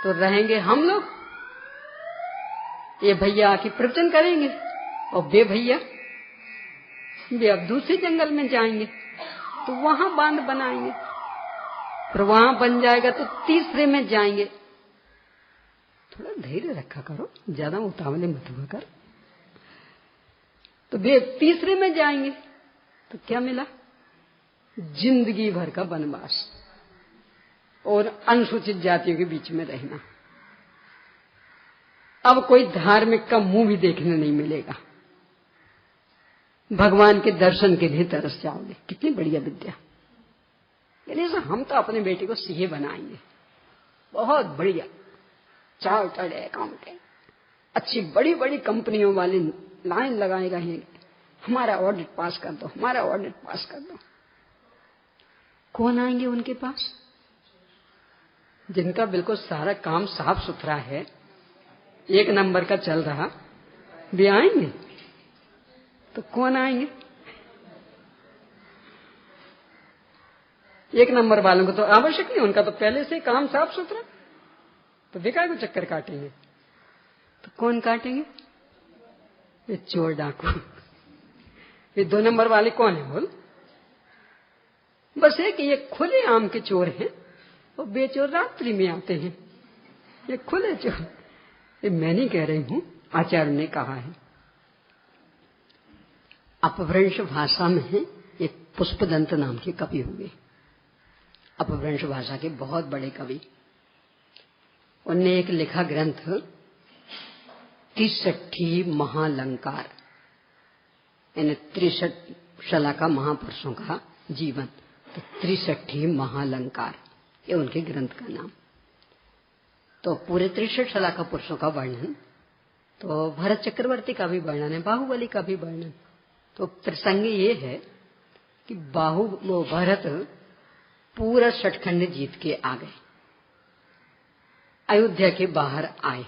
तो रहेंगे हम लोग, ये भैया आके प्रवचन करेंगे, और बे भैया वे अब दूसरे जंगल में जाएंगे, तो वहां बांध बनाएंगे, फिर वहां बन जाएगा तो तीसरे में जाएंगे। थोड़ा धैर्य रखा करो, ज्यादा उतावले मत हुआ कर। तो वे तीसरे में जाएंगे, तो क्या मिला? जिंदगी भर का वनवास और अनुसूचित जातियों के बीच में रहना। अब कोई धार्मिक का मुंह भी देखने नहीं मिलेगा, भगवान के दर्शन के लिए तरस जाओगे। कितनी बढ़िया विद्या। यानी हम तो अपने बेटे को सीए बनाएंगे, बहुत बढ़िया, चार्टर्ड अकाउंटेंट, अच्छी बड़ी बड़ी कंपनियों वाली लाइन लगाए रहेंगे, हमारा ऑडिट पास कर दो, हमारा ऑडिट पास कर दो। कौन आएंगे उनके पास? जिनका बिल्कुल सारा काम साफ सुथरा है, 1 नंबर का चल रहा, वे आएंगे? तो कौन आएंगे? 1 नंबर वालों को तो आवश्यक नहीं, उनका तो पहले से काम साफ सुथरा, तो बेकार को चक्कर काटेंगे। तो कौन काटेंगे? ये चोर डाकू। ये 2 नंबर वाले कौन है बोल? बस है कि ये खुले आम के चोर हैं और बेचोर रात्रि में आते हैं। ये खुले चोर, ये मैं नहीं कह रही हूं, आचार्य ने कहा है। अपभ्रंश भाषा में एक पुष्पदंत नाम के कवि हुए। अपभ्रंश भाषा के बहुत बड़े कवि। उनने एक लिखा ग्रंथ 63 महालंकार, यानी 63 शलाका महापुरुषों का जीवन। तो 63 महालंकार, ये उनके ग्रंथ का नाम। तो पूरे 63 शलाका पुरुषों का वर्णन, तो भरत चक्रवर्ती का भी वर्णन है, बाहुबली का भी वर्णन। तो प्रसंग ये है कि भरत पूरा सचखंड जीत के आ गए, अयोध्या के बाहर आए,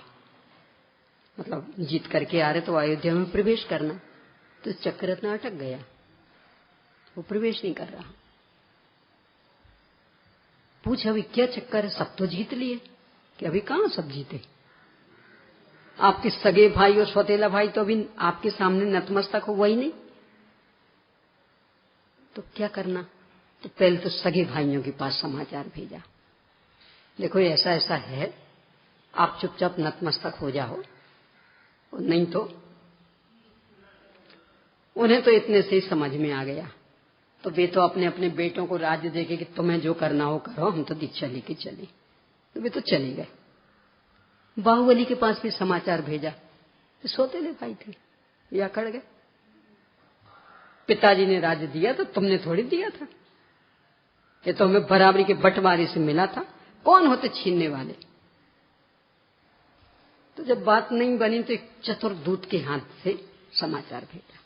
मतलब जीत करके आ रहे तो अयोध्या में प्रवेश करना। तो चक्ररत्न अटक गया, वो प्रवेश नहीं कर रहा। पूछ अभी क्या चक्कर है, सब तो जीत लिए। कि अभी कहां सब जीते? आपके सगे भाई और सौतेला भाई तो अभी आपके सामने नतमस्तक हो वही नहीं, तो क्या करना? तो पहले तो सगे भाइयों के पास समाचार भेजा, देखो ऐसा ऐसा है, आप चुपचाप नतमस्तक हो जाओ, और नहीं तो उन्हें तो इतने से ही समझ में आ गया। तो वे तो अपने अपने बेटों को राज्य देके कि तुम्हें जो करना हो करो, हम तो दीक्षा लेके चले। तो वे तो चले गए। बाहुबली के पास भी समाचार भेजा, तो सौतेले भाई थे, ये अकड़ गए। पिताजी ने राज्य दिया तो तुमने थोड़ी दिया था, ये तो हमें बराबरी के बंटवारे से मिला था, कौन होते छीनने वाले? तो जब बात नहीं बनी तो एक चतुर दूत के हाथ से समाचार भेजा।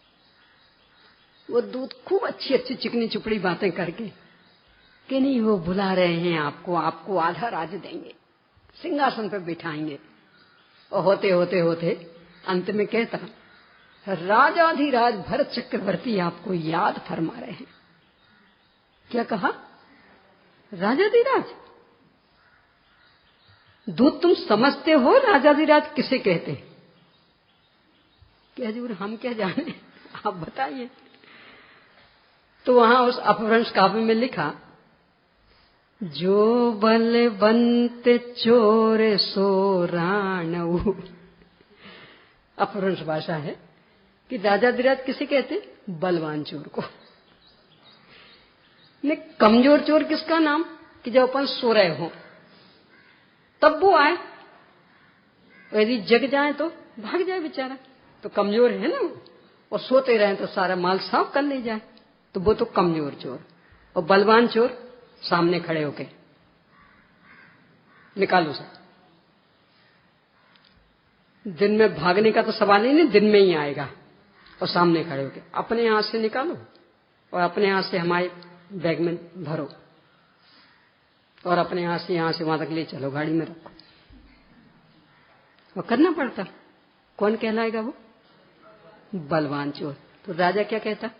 वो दूत खूब अच्छी अच्छी चिकनी चुपड़ी बातें करके कि नहीं वो बुला रहे हैं आपको, आपको आधा राज्य देंगे, सिंहासन पर बिठाएंगे। और होते होते होते अंत में कहता, राजाधिराज भरत चक्रवर्ती आपको याद फरमा रहे हैं। क्या कहा? राजाधिराज? दूत तुम समझते हो राजाधिराज किसे कहते? कि हजूर हम क्या जाने, आप बताइए। तो वहां उस अपभ्रंश काव्य में लिखा, जो बलवंत चोर सो राणऊ। अपभ्रंश भाषा है कि राजाधिराज किसे कहते? बलवान चोर को। ने कमजोर चोर किसका नाम? कि जब अपन सो रहे हो तब वो आए, यदि जग जाए तो भाग जाए बेचारा, तो कमजोर है ना वो। और सोते रहे तो सारा माल साफ कर ले जाए, तो वो तो कमजोर चोर। और बलवान चोर सामने खड़े होके निकालो सर। दिन में भागने का तो सवाल ही नहीं, दिन में ही आएगा। और सामने खड़े होके अपने हाथ से निकालो और अपने हाथ से हमारे बैग में भरो और अपने हाथ से यहां से वहां तक ले चलो, गाड़ी में रखो। और करना पड़ता। कौन कहलाएगा वो? बलवान चोर। तो राजा क्या कहता?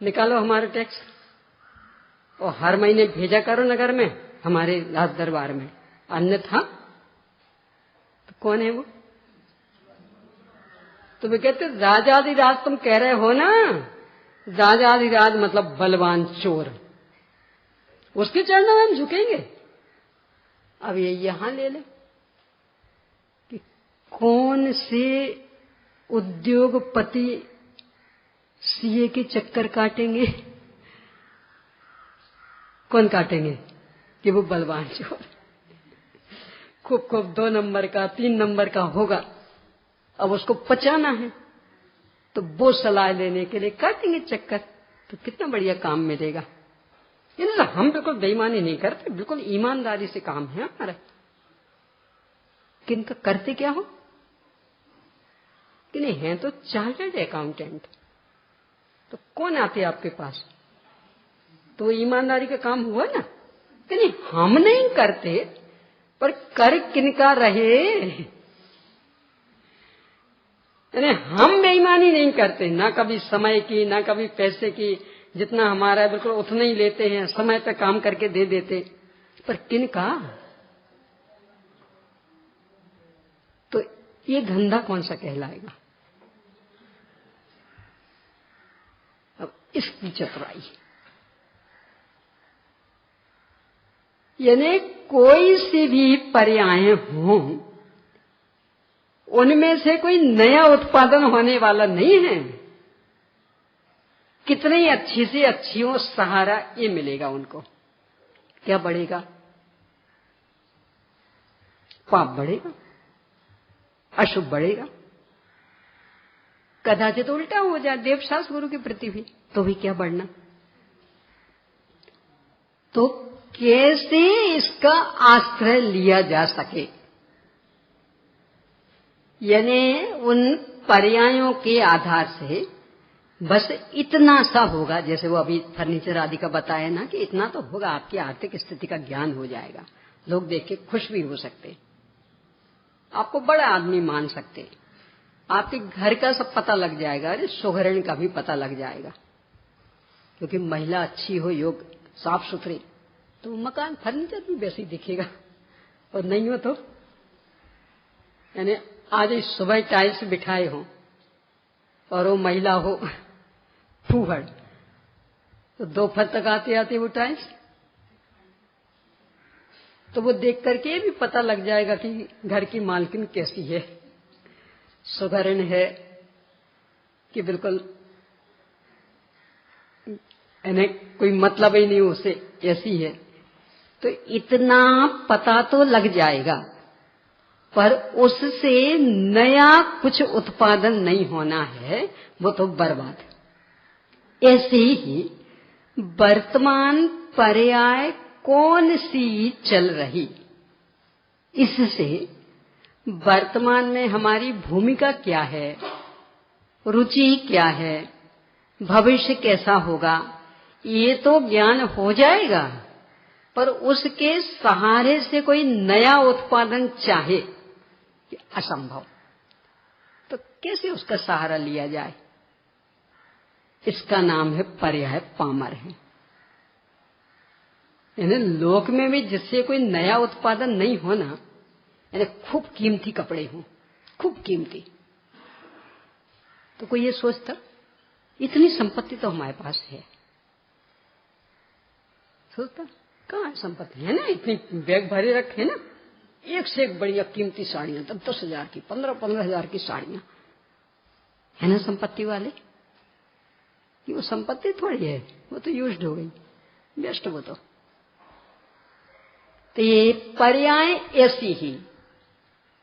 निकालो हमारे टैक्स और हर महीने भेजा करो नगर में, हमारे राज दरबार में, अन्यथा। तो कौन है वो? तो वे कहते राजाधिराज तुम कह रहे हो ना, राजाधिराज मतलब बलवान चोर, उसके चरणों में हम झुकेंगे। अब ये यहां ले ले कि कौन से उद्योगपति सीए के चक्कर काटेंगे? कौन काटेंगे? कि वो बलवान चोर खूब खूब 2 नंबर का 3 नंबर का होगा, अब उसको पचाना है, तो वो सलाह लेने के लिए काटेंगे चक्कर। तो कितना बढ़िया काम मिलेगा। हम बिल्कुल बेईमानी नहीं करते, बिल्कुल ईमानदारी से काम है हमारा। किनका करते क्या हो कि नहीं है तो चार्टर्ड अकाउंटेंट, तो कौन आते आपके पास? तो ईमानदारी का काम हुआ ना कि नहीं। हम नहीं करते, पर कर किनका रहे। हम बेईमानी नहीं करते, ना कभी समय की ना कभी पैसे की, जितना हमारा है बिल्कुल उतना ही लेते हैं, समय पे काम करके दे देते। पर किन का? तो ये धंधा कौन सा कहलाएगा? अब इसकी चतुराई, यानी कोई सी भी पर्याय हों, उनमें से कोई नया उत्पादन होने वाला नहीं है। कितनी अच्छी से अच्छी हो सहारा ये मिलेगा उनको। क्या बढ़ेगा? पाप बढ़ेगा, अशुभ बढ़ेगा, कदाचित उल्टा हो जाए देवशास गुरु के प्रति भी, तो भी क्या बढ़ना। तो कैसे इसका आश्रय लिया जा सके, यानी उन पर्यायों के आधार से बस इतना सा होगा, जैसे वो अभी फर्नीचर आदि का बताया ना कि इतना तो होगा, आपकी आर्थिक स्थिति का ज्ञान हो जाएगा, लोग देख के खुश भी हो सकते, आपको बड़ा आदमी मान सकते, आपके घर का सब पता लग जाएगा, अरे सुघरण का भी पता लग जाएगा, क्योंकि महिला अच्छी हो, योग साफ सुथरी, तो मकान फर्नीचर भी वैसे ही दिखेगा। और नहीं हो तो, यानी आज सुबह टाइल्स बिठाए हो और वो महिला हो फूहड़, तो दोपहर तक आते आते वो टाइल्स, तो वो देख करके भी पता लग जाएगा कि घर की मालकिन कैसी है, सुघरण है कि बिल्कुल यानी कोई मतलब ही नहीं उसे, ऐसी है। तो इतना पता तो लग जाएगा, पर उससे नया कुछ उत्पादन नहीं होना है, वो तो बर्बाद। ऐसे ही वर्तमान पर्याय कौन सी चल रही, इससे वर्तमान में हमारी भूमिका क्या है, रुचि क्या है, भविष्य कैसा होगा, ये तो ज्ञान हो जाएगा, पर उसके सहारे से कोई नया उत्पादन चाहे कि असंभव। तो कैसे उसका सहारा लिया जाए? इसका नाम है पर्याय पामर है। यानी लोक में भी जिससे कोई नया उत्पादन नहीं होना, यानी खूब कीमती कपड़े हों, खूब कीमती, तो कोई ये सोचता इतनी संपत्ति तो हमारे पास है, सोचता कहाँ है संपत्ति, है ना, इतनी बैग भरे रखे ना, एक से एक बढ़िया कीमती साड़ियां, तब 10,000 की 15,000 की साड़ियां, है ना संपत्ति वाले। कि वो संपत्ति थोड़ी है, वो तो यूज्ड हो गई, बेस्ट वो तो ये पर्याय ऐसी ही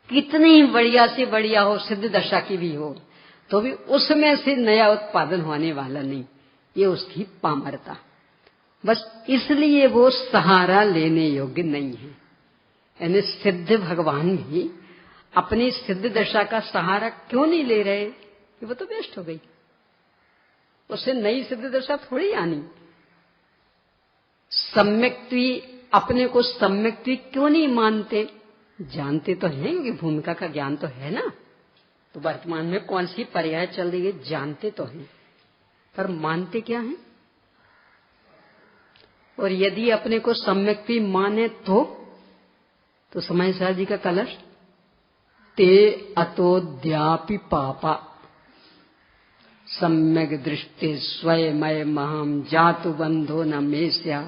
कितनी बढ़िया से बढ़िया हो, सिद्ध दशा की भी हो, तो भी उसमें से नया उत्पादन होने वाला नहीं, ये उसकी पामरता। बस इसलिए वो सहारा लेने योग्य नहीं है। यानी सिद्ध भगवान भी अपनी सिद्ध दशा का सहारा क्यों नहीं ले रहे, कि वो तो बेस्ट हो गई, उससे नई सिद्ध दशा थोड़ी आनी। सम्यक्त्वी, अपने को सम्यक्त्वी क्यों नहीं मानते, जानते तो हैं क्योंकि भूमिका का ज्ञान तो है ना, तो वर्तमान में कौन सी पर्याय चल रही है जानते तो हैं, पर मानते क्या हैं। और यदि अपने को सम्यक्त्वी माने तो समय शाह जी का कलश, ते अतोद्यापि पापा सम्यक दृष्टि स्वयमय महम जातु बंधो न मेस्या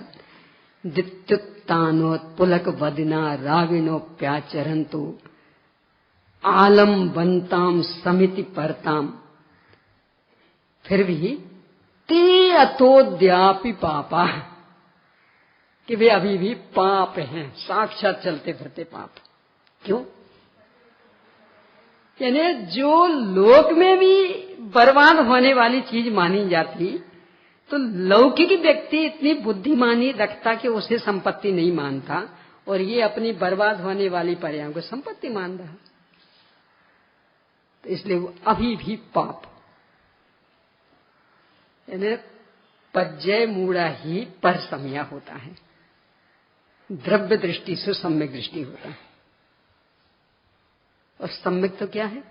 दित्युत्तानोत्पुलक वदिना रागिणोप्याचरन्तु आलम्बन्ताम समिति परताम। फिर भी ते अतोद्यापि पापा, कि वे अभी भी पाप हैं, साक्षात चलते फिरते पाप। क्यों? यानी जो लोक में भी बर्बाद होने वाली चीज मानी जाती, तो लौकिक व्यक्ति इतनी बुद्धिमानी रखता कि उसे संपत्ति नहीं मानता, और ये अपनी बर्बाद होने वाली पर्यायों को संपत्ति मान रहा, तो इसलिए वो अभी भी पाप। यानी पज्जय मूढ़ा ही पर समया होता है, द्रव्य दृष्टि से सम्यक दृष्टि होता है। और सम्यक तो क्या है,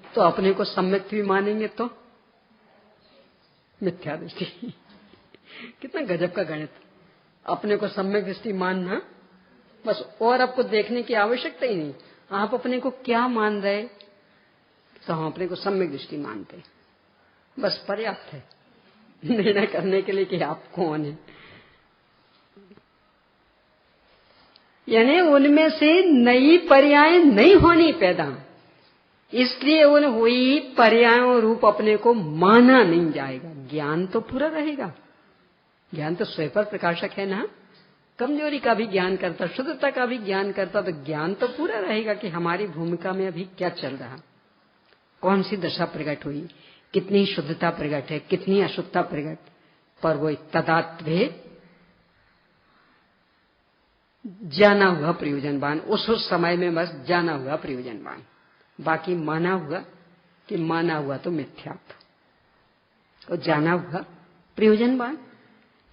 तो अपने को सम्यक भी मानेंगे तो मिथ्या दृष्टि। कितना गजब का गणित। अपने को सम्यक दृष्टि मानना, बस, और आपको देखने की आवश्यकता ही नहीं। आप अपने को क्या मान रहे, तो हम अपने को सम्यक दृष्टि मानते, बस पर्याप्त है निर्णय करने के लिए कि आप कौन है। यानी उनमें से नई पर्याय नहीं होनी पैदा, इसलिए उन हुई पर्यायों रूप अपने को माना नहीं जाएगा। ज्ञान तो पूरा रहेगा, ज्ञान तो स्वयं पर प्रकाशक है ना, कमजोरी का भी ज्ञान करता, शुद्धता का भी ज्ञान करता, तो ज्ञान तो पूरा रहेगा कि हमारी भूमिका में अभी क्या चल रहा, कौन सी दशा प्रकट हुई, कितनी शुद्धता प्रकट है, कितनी अशुद्धता प्रकट, पर वो तदात्वे जाना हुआ प्रयोजनवान, उस समय में बस जाना हुआ प्रयोजनवान, बाकी माना हुआ कि माना हुआ तो मिथ्यात्व, और जाना हुआ प्रयोजनवान।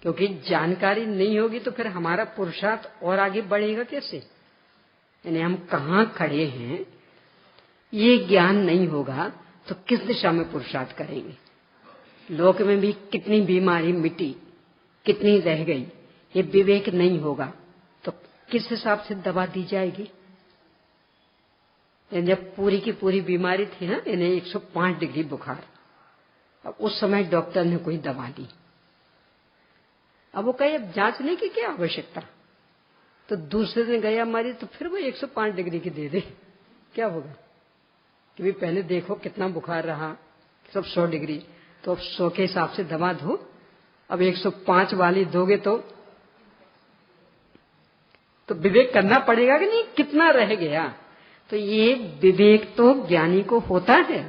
क्योंकि जानकारी नहीं होगी तो फिर हमारा पुरुषार्थ और आगे बढ़ेगा कैसे, यानी हम कहाँ खड़े हैं ये ज्ञान नहीं होगा तो किस दिशा में पुरुषार्थ करेंगे। लोक में भी कितनी बीमारी मिटी, कितनी रह गई, ये विवेक नहीं होगा तो किस हिसाब से दवा दी जाएगी। जब पूरी की पूरी बीमारी थी ना, इन्हें 105 डिग्री बुखार, अब उस समय डॉक्टर ने कोई दवा दी, अब वो कहे अब जांचने की क्या आवश्यकता, तो दूसरे दिन गया मरीज तो फिर वो 105 डिग्री की दे दे, क्या होगा कि भी पहले देखो कितना बुखार रहा, सब 100 डिग्री, तो अब 100 के हिसाब से दवा दो, अब 105 वाली दोगे तो विवेक करना पड़ेगा कि नहीं, कितना रह गया। तो ये विवेक तो ज्ञानी को होता है,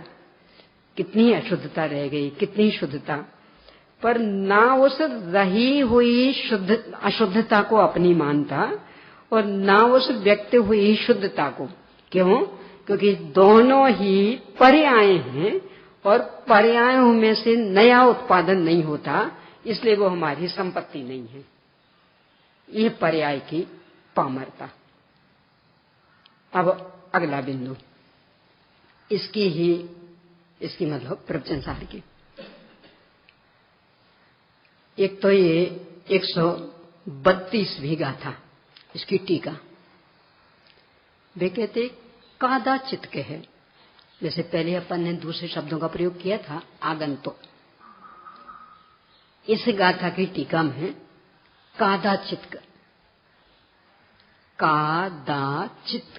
कितनी अशुद्धता रह गई, कितनी शुद्धता, पर ना उस रही हुई अशुद्धता को अपनी मानता और ना उस व्यक्त हुई शुद्धता को। क्यों? क्योंकि दोनों ही पर्याय हैं और पर्यायों में से नया उत्पादन नहीं होता, इसलिए वो हमारी संपत्ति नहीं है। ये पर्याय की पामरता। अब अगला बिंदु, इसकी मतलब प्रवचन सार की। एक तो ये 132वीं गाथा, इसकी टीका, वे कहते कादाचित के है, जैसे पहले अपन ने दूसरे शब्दों का प्रयोग किया था आगंतुक, इस गाथा की टीका में कादाचित, कादाचित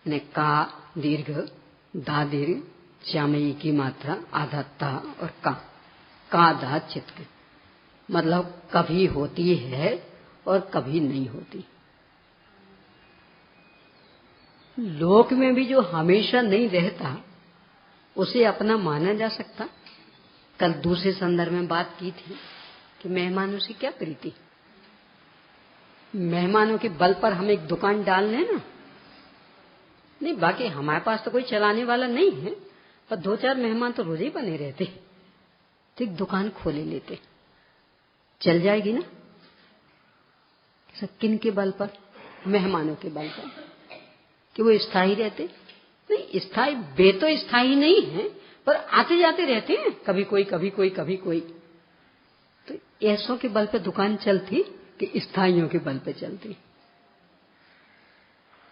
ने का दीर्घ, दा दीर्घ, चामयी की मात्रा, आधा ता और कादाचित, मतलब कभी होती है और कभी नहीं होती। लोक में भी जो हमेशा नहीं रहता उसे अपना माना जा सकता। कल दूसरे संदर्भ में बात की थी कि मेहमानों से क्या प्रीति, मेहमानों के बल पर हम एक दुकान डाल लें ना, नहीं बाकी हमारे पास तो कोई चलाने वाला नहीं है, पर 2-4 मेहमान तो रोज ही बने रहते, तो एक दुकान खोले लेते, चल जाएगी ना। किन के बल पर? मेहमानों के बल पर, कि वो स्थायी रहते नहीं, स्थायी वे तो स्थायी नहीं है, पर आते जाते रहते हैं, कभी कोई कभी कोई कभी कोई, तो ऐसों के बल पे दुकान चलती कि स्थाइयों के बल पे चलती।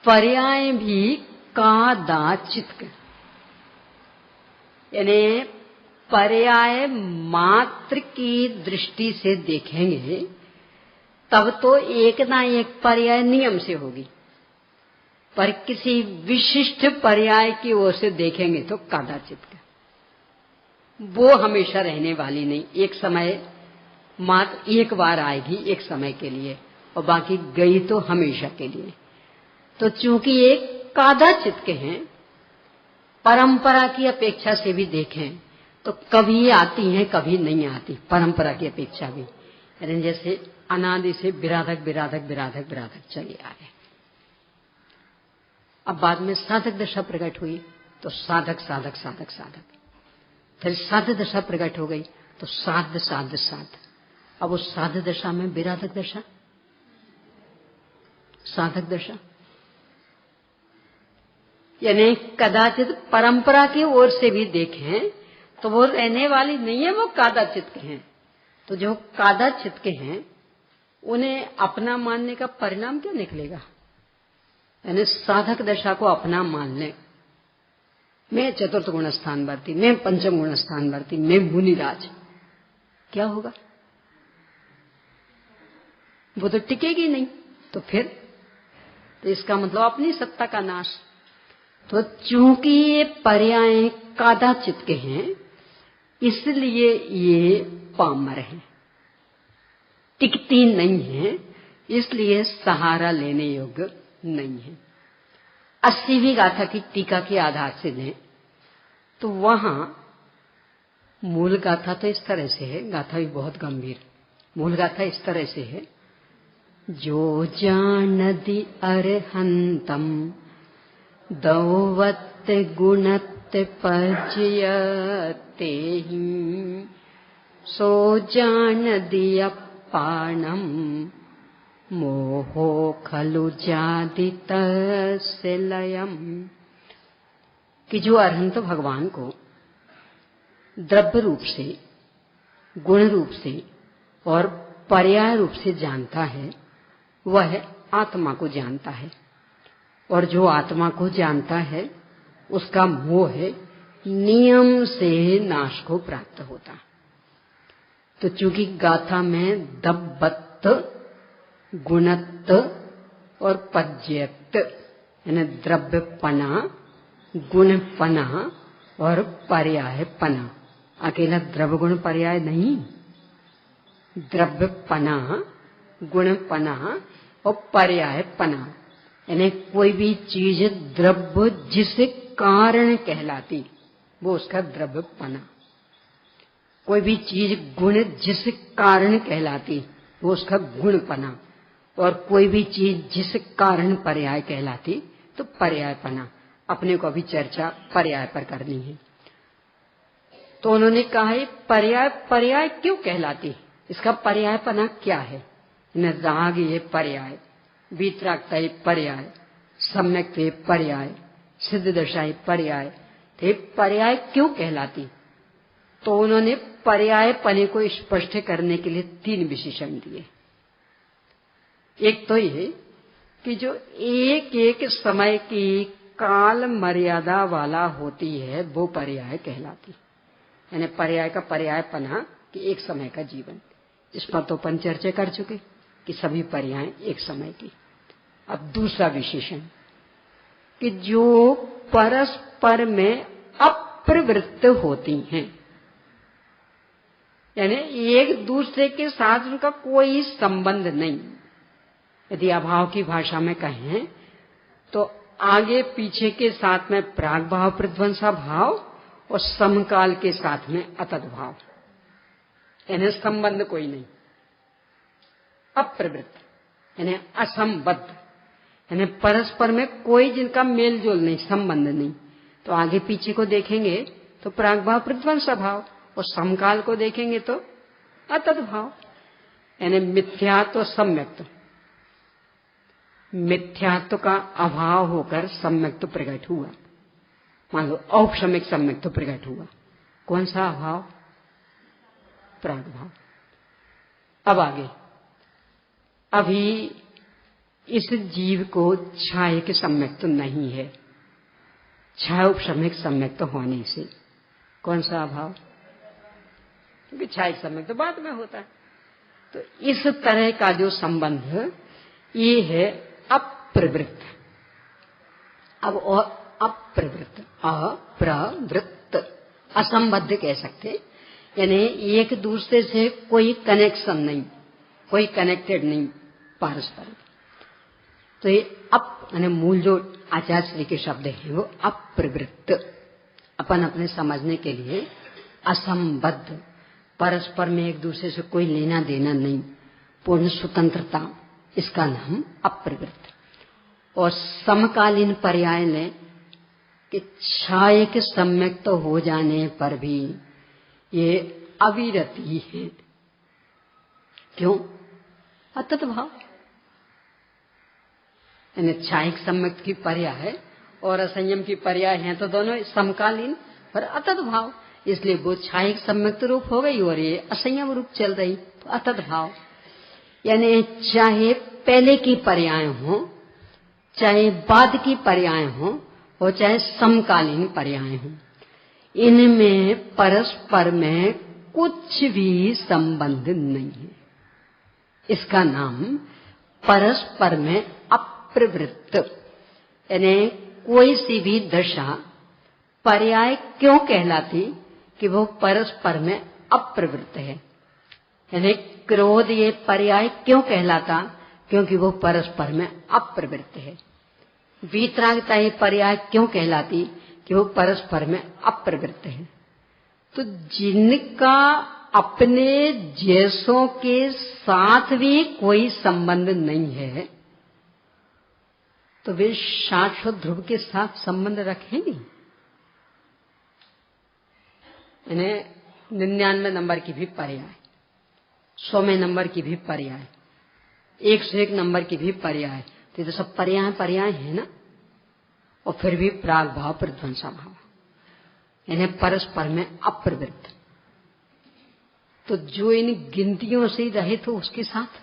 पर्याय भी कादाचित, यानी पर्याय मात्र की दृष्टि से देखेंगे तब तो एक ना एक पर्याय नियम से होगी, पर किसी विशिष्ट पर्याय की ओर से देखेंगे तो कादाचित का, वो हमेशा रहने वाली नहीं, एक समय मात्र एक बार आएगी एक समय के लिए और बाकी गई तो हमेशा के लिए। तो चूंकि एक कादाचित के हैं, परंपरा की अपेक्षा से भी देखें तो कभी आती हैं कभी नहीं आती, परंपरा की अपेक्षा भी, यानी जैसे अनादि से विराधक विराधक विराधक विराधक चले आ रहे। अब बाद में साधक दशा प्रकट हुई तो साधक साधक साधक साधक, फिर साध दशा प्रकट हो गई तो साध साध साध। अब उस साध दशा में विराधक दशा, साधक दशा, यानी कदाचित परंपरा की ओर से भी देखें तो वो रहने वाली नहीं है, वो कादाचित के हैं। तो जो कादाचित के हैं उन्हें अपना मानने का परिणाम क्या निकलेगा? यानी साधक दशा को अपना मान ले, मैं चतुर्थ गुण स्थान वर्ती, मैं पंचम गुण स्थान वर्ती, मैं मुनिराज, क्या होगा? वो तो टिकेगी नहीं। तो फिर तो इसका मतलब अपनी सत्ता का नाश। तो चूंकि ये पर्याय कादाचित के हैं, इसलिए ये पामर है, टिकती नहीं है, इसलिए सहारा लेने योग्य नहीं है। 80वीं गाथा की टीका के आधार से लें तो वहां मूल गाथा तो इस तरह से है, गाथा भी बहुत गंभीर। मूल गाथा इस तरह से है, जो जानदि अरहंतम दौवत गुणत पर्जयते सो जानदि अपाणम मोहो खलु जादितस्य लयम। कि जो अरहंत भगवान को द्रव्य रूप से, गुण रूप से और पर्याय रूप से जानता है, वह आत्मा को जानता है। और जो आत्मा को जानता है उसका मोह नियम से नाश को प्राप्त होता। तो चूंकि गाथा में दब्बत, गुणत और पज्यत यानी द्रव्यपना, गुणपना और पर्यायपना, अकेला द्रव्य गुण पर्याय नहीं, द्रव्यपना, गुणपना और पर्यायपना, यानी कोई भी चीज द्रव्य जिस कारण कहलाती वो उसका द्रव्यपना, कोई भी चीज गुण जिस कारण कहलाती वो उसका गुणपना, और कोई भी चीज जिस कारण पर्याय कहलाती तो पर्यायपना। अपने को अभी चर्चा पर्याय पर करनी है। तो उन्होंने कहा है पर्याय पर्याय क्यों कहलाती, इसका पर्यायपना क्या है? न राग ये पर्याय, वीतरागता ये पर्याय, सम्यक ये पर्याय, सिद्ध दशा ये पर्याय, तो पर्याय क्यों कहलाती? तो उन्होंने पर्यायपने को स्पष्ट करने के लिए 3 विशेषण दिए। एक तो ये कि जो एक एक समय की काल मर्यादा वाला होती है वो पर्याय कहलाती, यानी पर्याय का पर्यायपना कि एक समय का जीवन। इस पर तो अपन चर्चा कर चुके कि सभी पर्याय एक समय की। अब दूसरा विशेषण कि जो परस्पर में अप्रवृत्त होती हैं, यानी एक दूसरे के साथ उनका कोई संबंध नहीं। यदि अभाव की भाषा में कहें तो आगे पीछे के साथ में प्राग भाव प्रध्वंसा भाव और समकाल के साथ में अतत भाव, यानी संबंध कोई नहीं। अप्रवृत्त यानी असंबद्ध, यानी परस्पर में कोई जिनका मेल जोल नहीं, संबंध नहीं। तो आगे पीछे को देखेंगे तो प्राग भाव प्रध्वंसा भाव, और समकाल को देखेंगे तो अतत भाव, यानी मिथ्यात्व सम्यक्त्व। मिथ्यात्व का अभाव होकर सम्यक्त्व प्रकट हुआ। मान लो औपशमिक सम्यक्त्व प्रकट हुआ। कौन सा अभाव? प्राग भाव। अब आगे, अभी इस जीव को छाया के सम्यक्त्व नहीं है, छाया उपशमिक सम्यक्त्व होने से कौन सा अभाव? क्योंकि छाया सम्यक्त्व बाद में होता है। तो इस तरह का जो संबंध ये है अप्रवृत्त। अब और अप्रवृत्त, अप्रवृत्त, असंबद्ध कह सकते, यानी एक दूसरे से कोई कनेक्शन नहीं, कोई कनेक्टेड नहीं परस्पर। तो ये अप यानी मूल जो आचार्य श्री के शब्द हैं वो अप्रवृत्त, अपन अपने समझने के लिए असंबद्ध, परस्पर में एक दूसरे से कोई लेना देना नहीं, पूर्ण स्वतंत्रता, इसका नाम अप्रवृत्त। और समकालीन पर्याय ने कि छाया के सम्यक्त तो हो जाने पर भी ये अविरति है। क्यों? अतत भाव, यानी छायिक सम्यक्त की पर्याय है और असंयम की पर्याय है, तो दोनों समकालीन और अतत भाव, इसलिए वो छायिक सम्यक्त रूप हो गई और ये असंयम रूप चल रही, तो अतत भाव। यानी चाहे पहले की पर्याय हो, चाहे बाद की पर्याय हो, और चाहे समकालीन पर्याय हो, इनमें परस्पर में कुछ भी संबंध नहीं है। इसका नाम परस्पर में अप्रवृत्त, यानी कोई सी भी दशा पर्याय क्यों कहलाती कि वो परस्पर में अप्रवृत्त है। यानी क्रोध ये पर्याय क्यों कहलाता, क्योंकि वो परस्पर में अप्रवृत्त है। वीतरागता ये पर्याय क्यों कहलाती कि वो परस्पर में अप्रवृत्त है। तो जिनका अपने जैसों के साथ भी कोई संबंध नहीं है, तो वे 60 ध्रुव के साथ संबंध रखेंगे। यानी 99 नंबर की भी पर्याय, 100वें नंबर की भी पर्याय, 101 नंबर की भी पर्याय, तो ये तो सब पर्याय पर्याय है ना। और फिर भी प्राग भाव प्रध्वंसा भाव, यानी परस्पर में अप्रवृत्त। तो जो इन गिनतियों से रहित हो उसके साथ,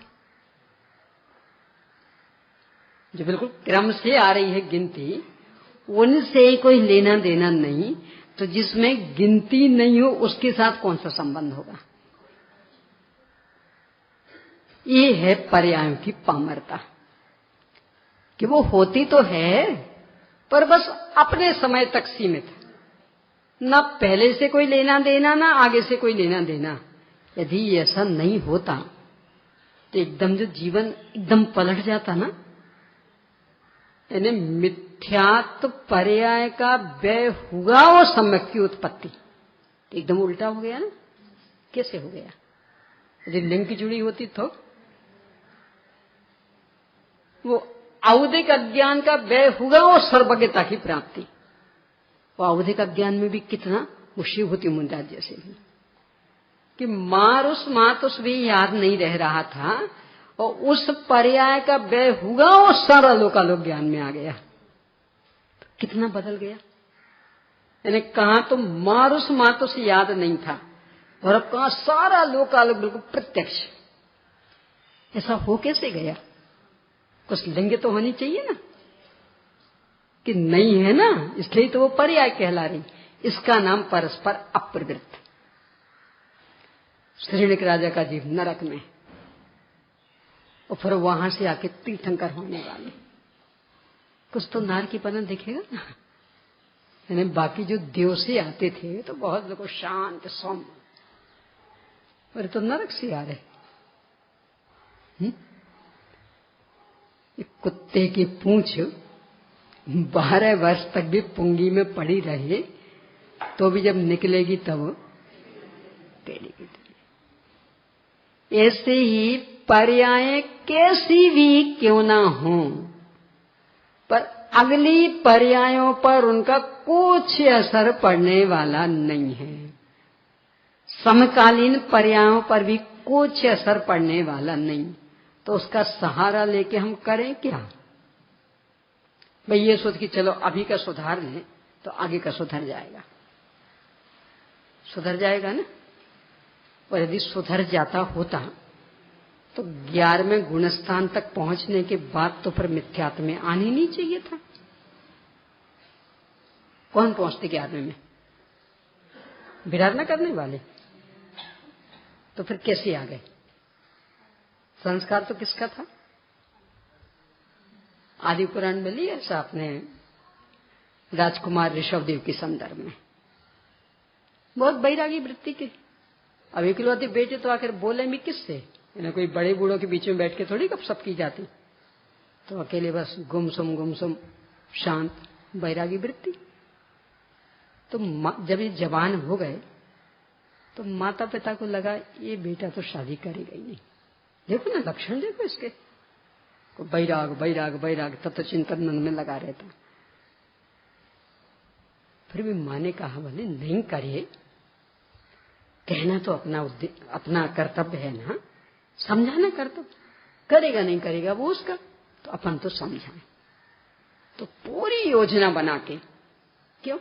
जो बिल्कुल क्रम से आ रही है गिनती, उनसे कोई लेना देना नहीं। तो जिसमें गिनती नहीं हो उसके साथ कौन सा संबंध होगा। ये है पर्यायों की पामरता, कि वो होती तो है पर बस अपने समय तक सीमित, ना पहले से कोई लेना देना, ना आगे से कोई लेना देना। यदि ऐसा नहीं होता तो एकदम जो जीवन एकदम पलट जाता ना। यानी मिथ्यात्व पर्याय का व्यय हुआ वो सम्यक की उत्पत्ति, तो एकदम उल्टा हो गया ना। कैसे हो गया? यदि लिंग की जुड़ी होती तो वो औदिक अज्ञान का व्यय हुआ वो सर्वज्ञता की प्राप्ति। वो औदिक अज्ञान में भी कितना वो शिवभूति मुंडाज जैसे भी, कि मारुस भी याद नहीं रह रहा था, और उस पर्याय का व्यय हुआ वो सारा लोकालोक ज्ञान में आ गया। तो कितना बदल गया। यानी कहा तो मारुस याद नहीं था, और अब कहा सारा लोकालोक बिल्कुल प्रत्यक्ष। ऐसा हो कैसे गया? कुछ लिंग तो होनी चाहिए ना, कि नहीं है ना, इसलिए तो वो पर्याय कहला रही। इसका नाम परस्पर अप्रवृत्त। श्रीनिक राजा का जीव नरक में, और फिर वहां से आके तीर्थंकर होने वाले, कुछ तो नार की पना दिखेगा ना। यानी बाकी जो देव से आते थे तो बहुत लोग शांत सौम्य, और तो नरक से आ रहे। कुत्ते की पूंछ 12 वर्ष तक भी पुंगी में पड़ी रहे तो भी जब निकलेगी तब टेढ़ी। ऐसे ही पर्याय कैसी भी क्यों ना हो, पर अगली पर्यायों पर उनका कुछ असर पड़ने वाला नहीं है। समकालीन पर्यायों पर भी कुछ असर पड़ने वाला नहीं। तो उसका सहारा लेके हम करें क्या? भाई ये सोच कि चलो अभी का सुधार लें तो आगे का सुधर जाएगा, सुधर जाएगा ना। और यदि सुधर जाता होता तो 11वें गुणस्थान तक पहुंचने के बाद तो फिर मिथ्यात्व में आनी नहीं चाहिए था। कौन पहुंचते 11वें में? विराट न करने वाले। तो फिर कैसे आ गए? संस्कार तो किसका था? आदि पुराण में लिया ऐसा आपने राजकुमार ऋषभदेव के संदर्भ में, बहुत बैरागी वृत्ति की। अब इकलौते बेटे तो आखिर बोले भी किससे? कोई बड़े बूढ़ों के बीच में बैठ के थोड़ी गपशप की जाती। तो अकेले बस गुमसुम शांत बैरागी वृत्ति। तो जब ये जवान हो गए तो माता पिता को लगा ये बेटा तो शादी करेगा ही नहीं। देखो ना लक्षण, देखो इसके बैराग बैराग बैराग, तब तो चिंतन मन में लगा रहता। फिर भी माँ ने कहा भले नहीं करिए, कहना तो अपना कर्तव्य है ना, समझाना कर्तव्य। करेगा नहीं करेगा वो उसका, तो अपन तो समझाएं। तो पूरी योजना बना के, क्यों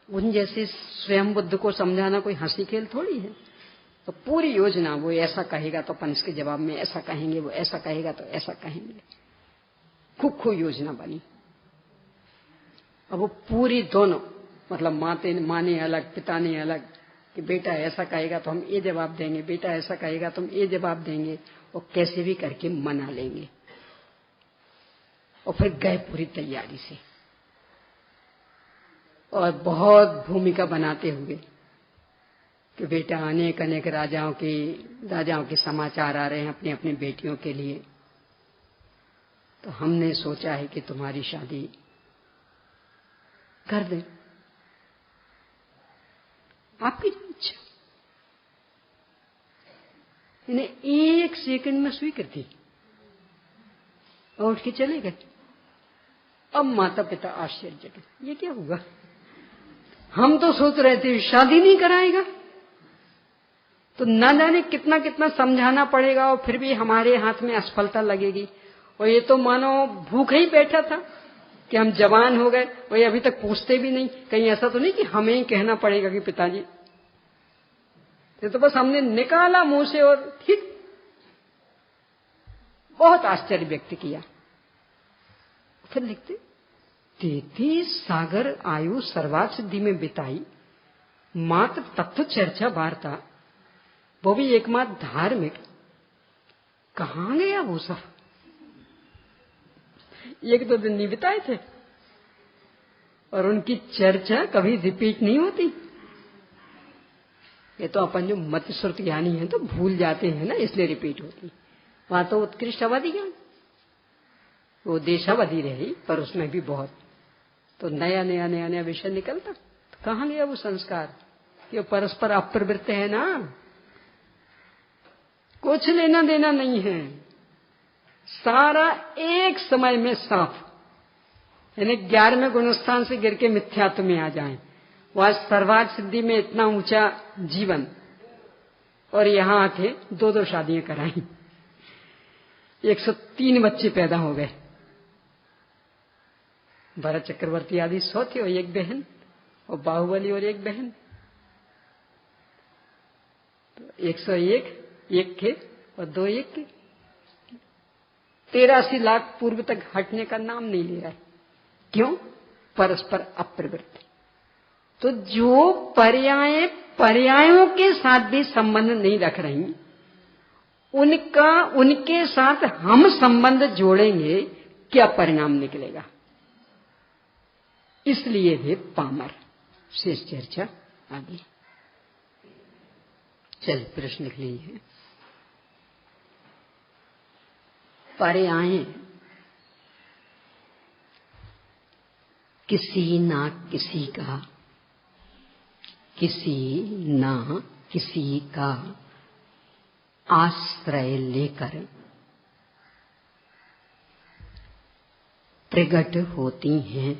उन जैसे स्वयं बुद्ध को समझाना कोई हंसी खेल थोड़ी है। तो पूरी योजना, वो ऐसा कहेगा तो अपन इसके जवाब में ऐसा कहेंगे, वो ऐसा कहेगा तो ऐसा कहेंगे, खूब खूब योजना बनी। अब वो पूरी दोनों, मतलब माँ ने अलग, पिता ने अलग, कि बेटा ऐसा कहेगा तो हम ये जवाब देंगे, बेटा ऐसा कहेगा तो हम ये जवाब देंगे, और कैसे भी करके मना लेंगे। और फिर गए पूरी तैयारी से, और बहुत भूमिका बनाते हुए कि बेटा अनेक अनेक राजाओं के समाचार आ रहे हैं अपनी अपनी बेटियों के लिए, तो हमने सोचा है कि तुम्हारी शादी कर दें, आपकी इच्छा। इन्हें 1 सेकंड में स्वीकृति, और उठ के चले गए। अब माता पिता आश्चर्यचकित, ये क्या हुआ? हम तो सोच रहे थे शादी नहीं कराएगा, तो न जाने कितना कितना समझाना पड़ेगा, और फिर भी हमारे हाथ में असफलता लगेगी। और ये तो मानो भूखे ही बैठा था कि हम जवान हो गए, और ये अभी तक पूछते भी नहीं। कहीं ऐसा तो नहीं कि हमें ही कहना पड़ेगा कि पिताजी, ये तो बस हमने निकाला मुंह से और ठीक। बहुत आश्चर्य व्यक्त किया। फिर लिखते, 33 सागर आयु सर्वात सिद्धि में बिताई, मात्र तत्व चर्चा वार्ता, वो भी एकमात्र धार्मिक। कहां गया वो सब? 1-2 दिन नहीं बिताए थे, और उनकी चर्चा कभी रिपीट नहीं होती। ये तो अपन जो मत श्रुत ज्ञानी है तो भूल जाते हैं ना, इसलिए रिपीट होती। वहां तो उत्कृष्ट अवधि ज्ञान, वो देशावधि रही, पर उसमें भी बहुत तो नया विषय निकलता। तो कहां गया वो संस्कार कि परस्पर अप्रवृत्त है ना, कुछ लेना देना नहीं है, सारा एक समय में साफ। यानी 11वें गुणस्थान से गिर के मिथ्यात्व में आ जाएं। वह सर्वार्थ सिद्धि में इतना ऊंचा जीवन, और यहां आके 2-2 शादियां कराई, 103 बच्चे पैदा हो गए। भरत चक्रवर्ती आदि 100 थे, और 1 बहन, और बाहुबली और 1 बहन, तो 101 एक थे, और 2 एक थे। 83 लाख पूर्व तक हटने का नाम नहीं ले रहा है। क्यों? परस्पर अप्रवृत्ति। तो जो पर्यायों के साथ भी संबंध नहीं रख रही, उनके साथ हम संबंध जोड़ेंगे, क्या परिणाम निकलेगा? इसलिए वे पामर। शेष चर्चा आगे। चल प्रश्न लिख लीजिए। पर्याय किसी ना किसी का, किसी ना किसी का आश्रय लेकर प्रकट होती हैं।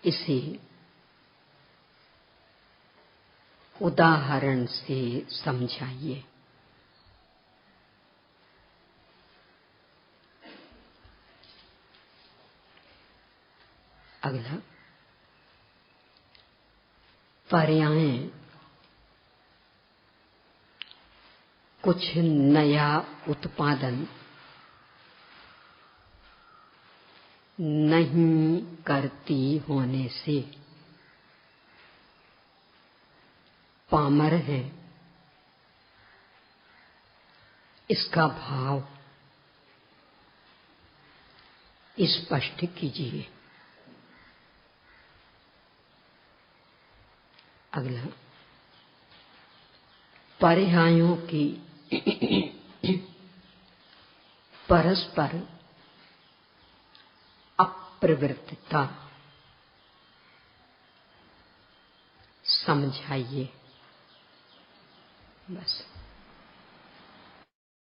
इसे उदाहरण से समझाइए। अगला, पर्याय कुछ नया उत्पादन नहीं करती होने से पामर है, इसका भाव स्पष्ट कीजिए। अगला, पर्यायों की परस्पर अप्रवृत्तता समझाइए। बस।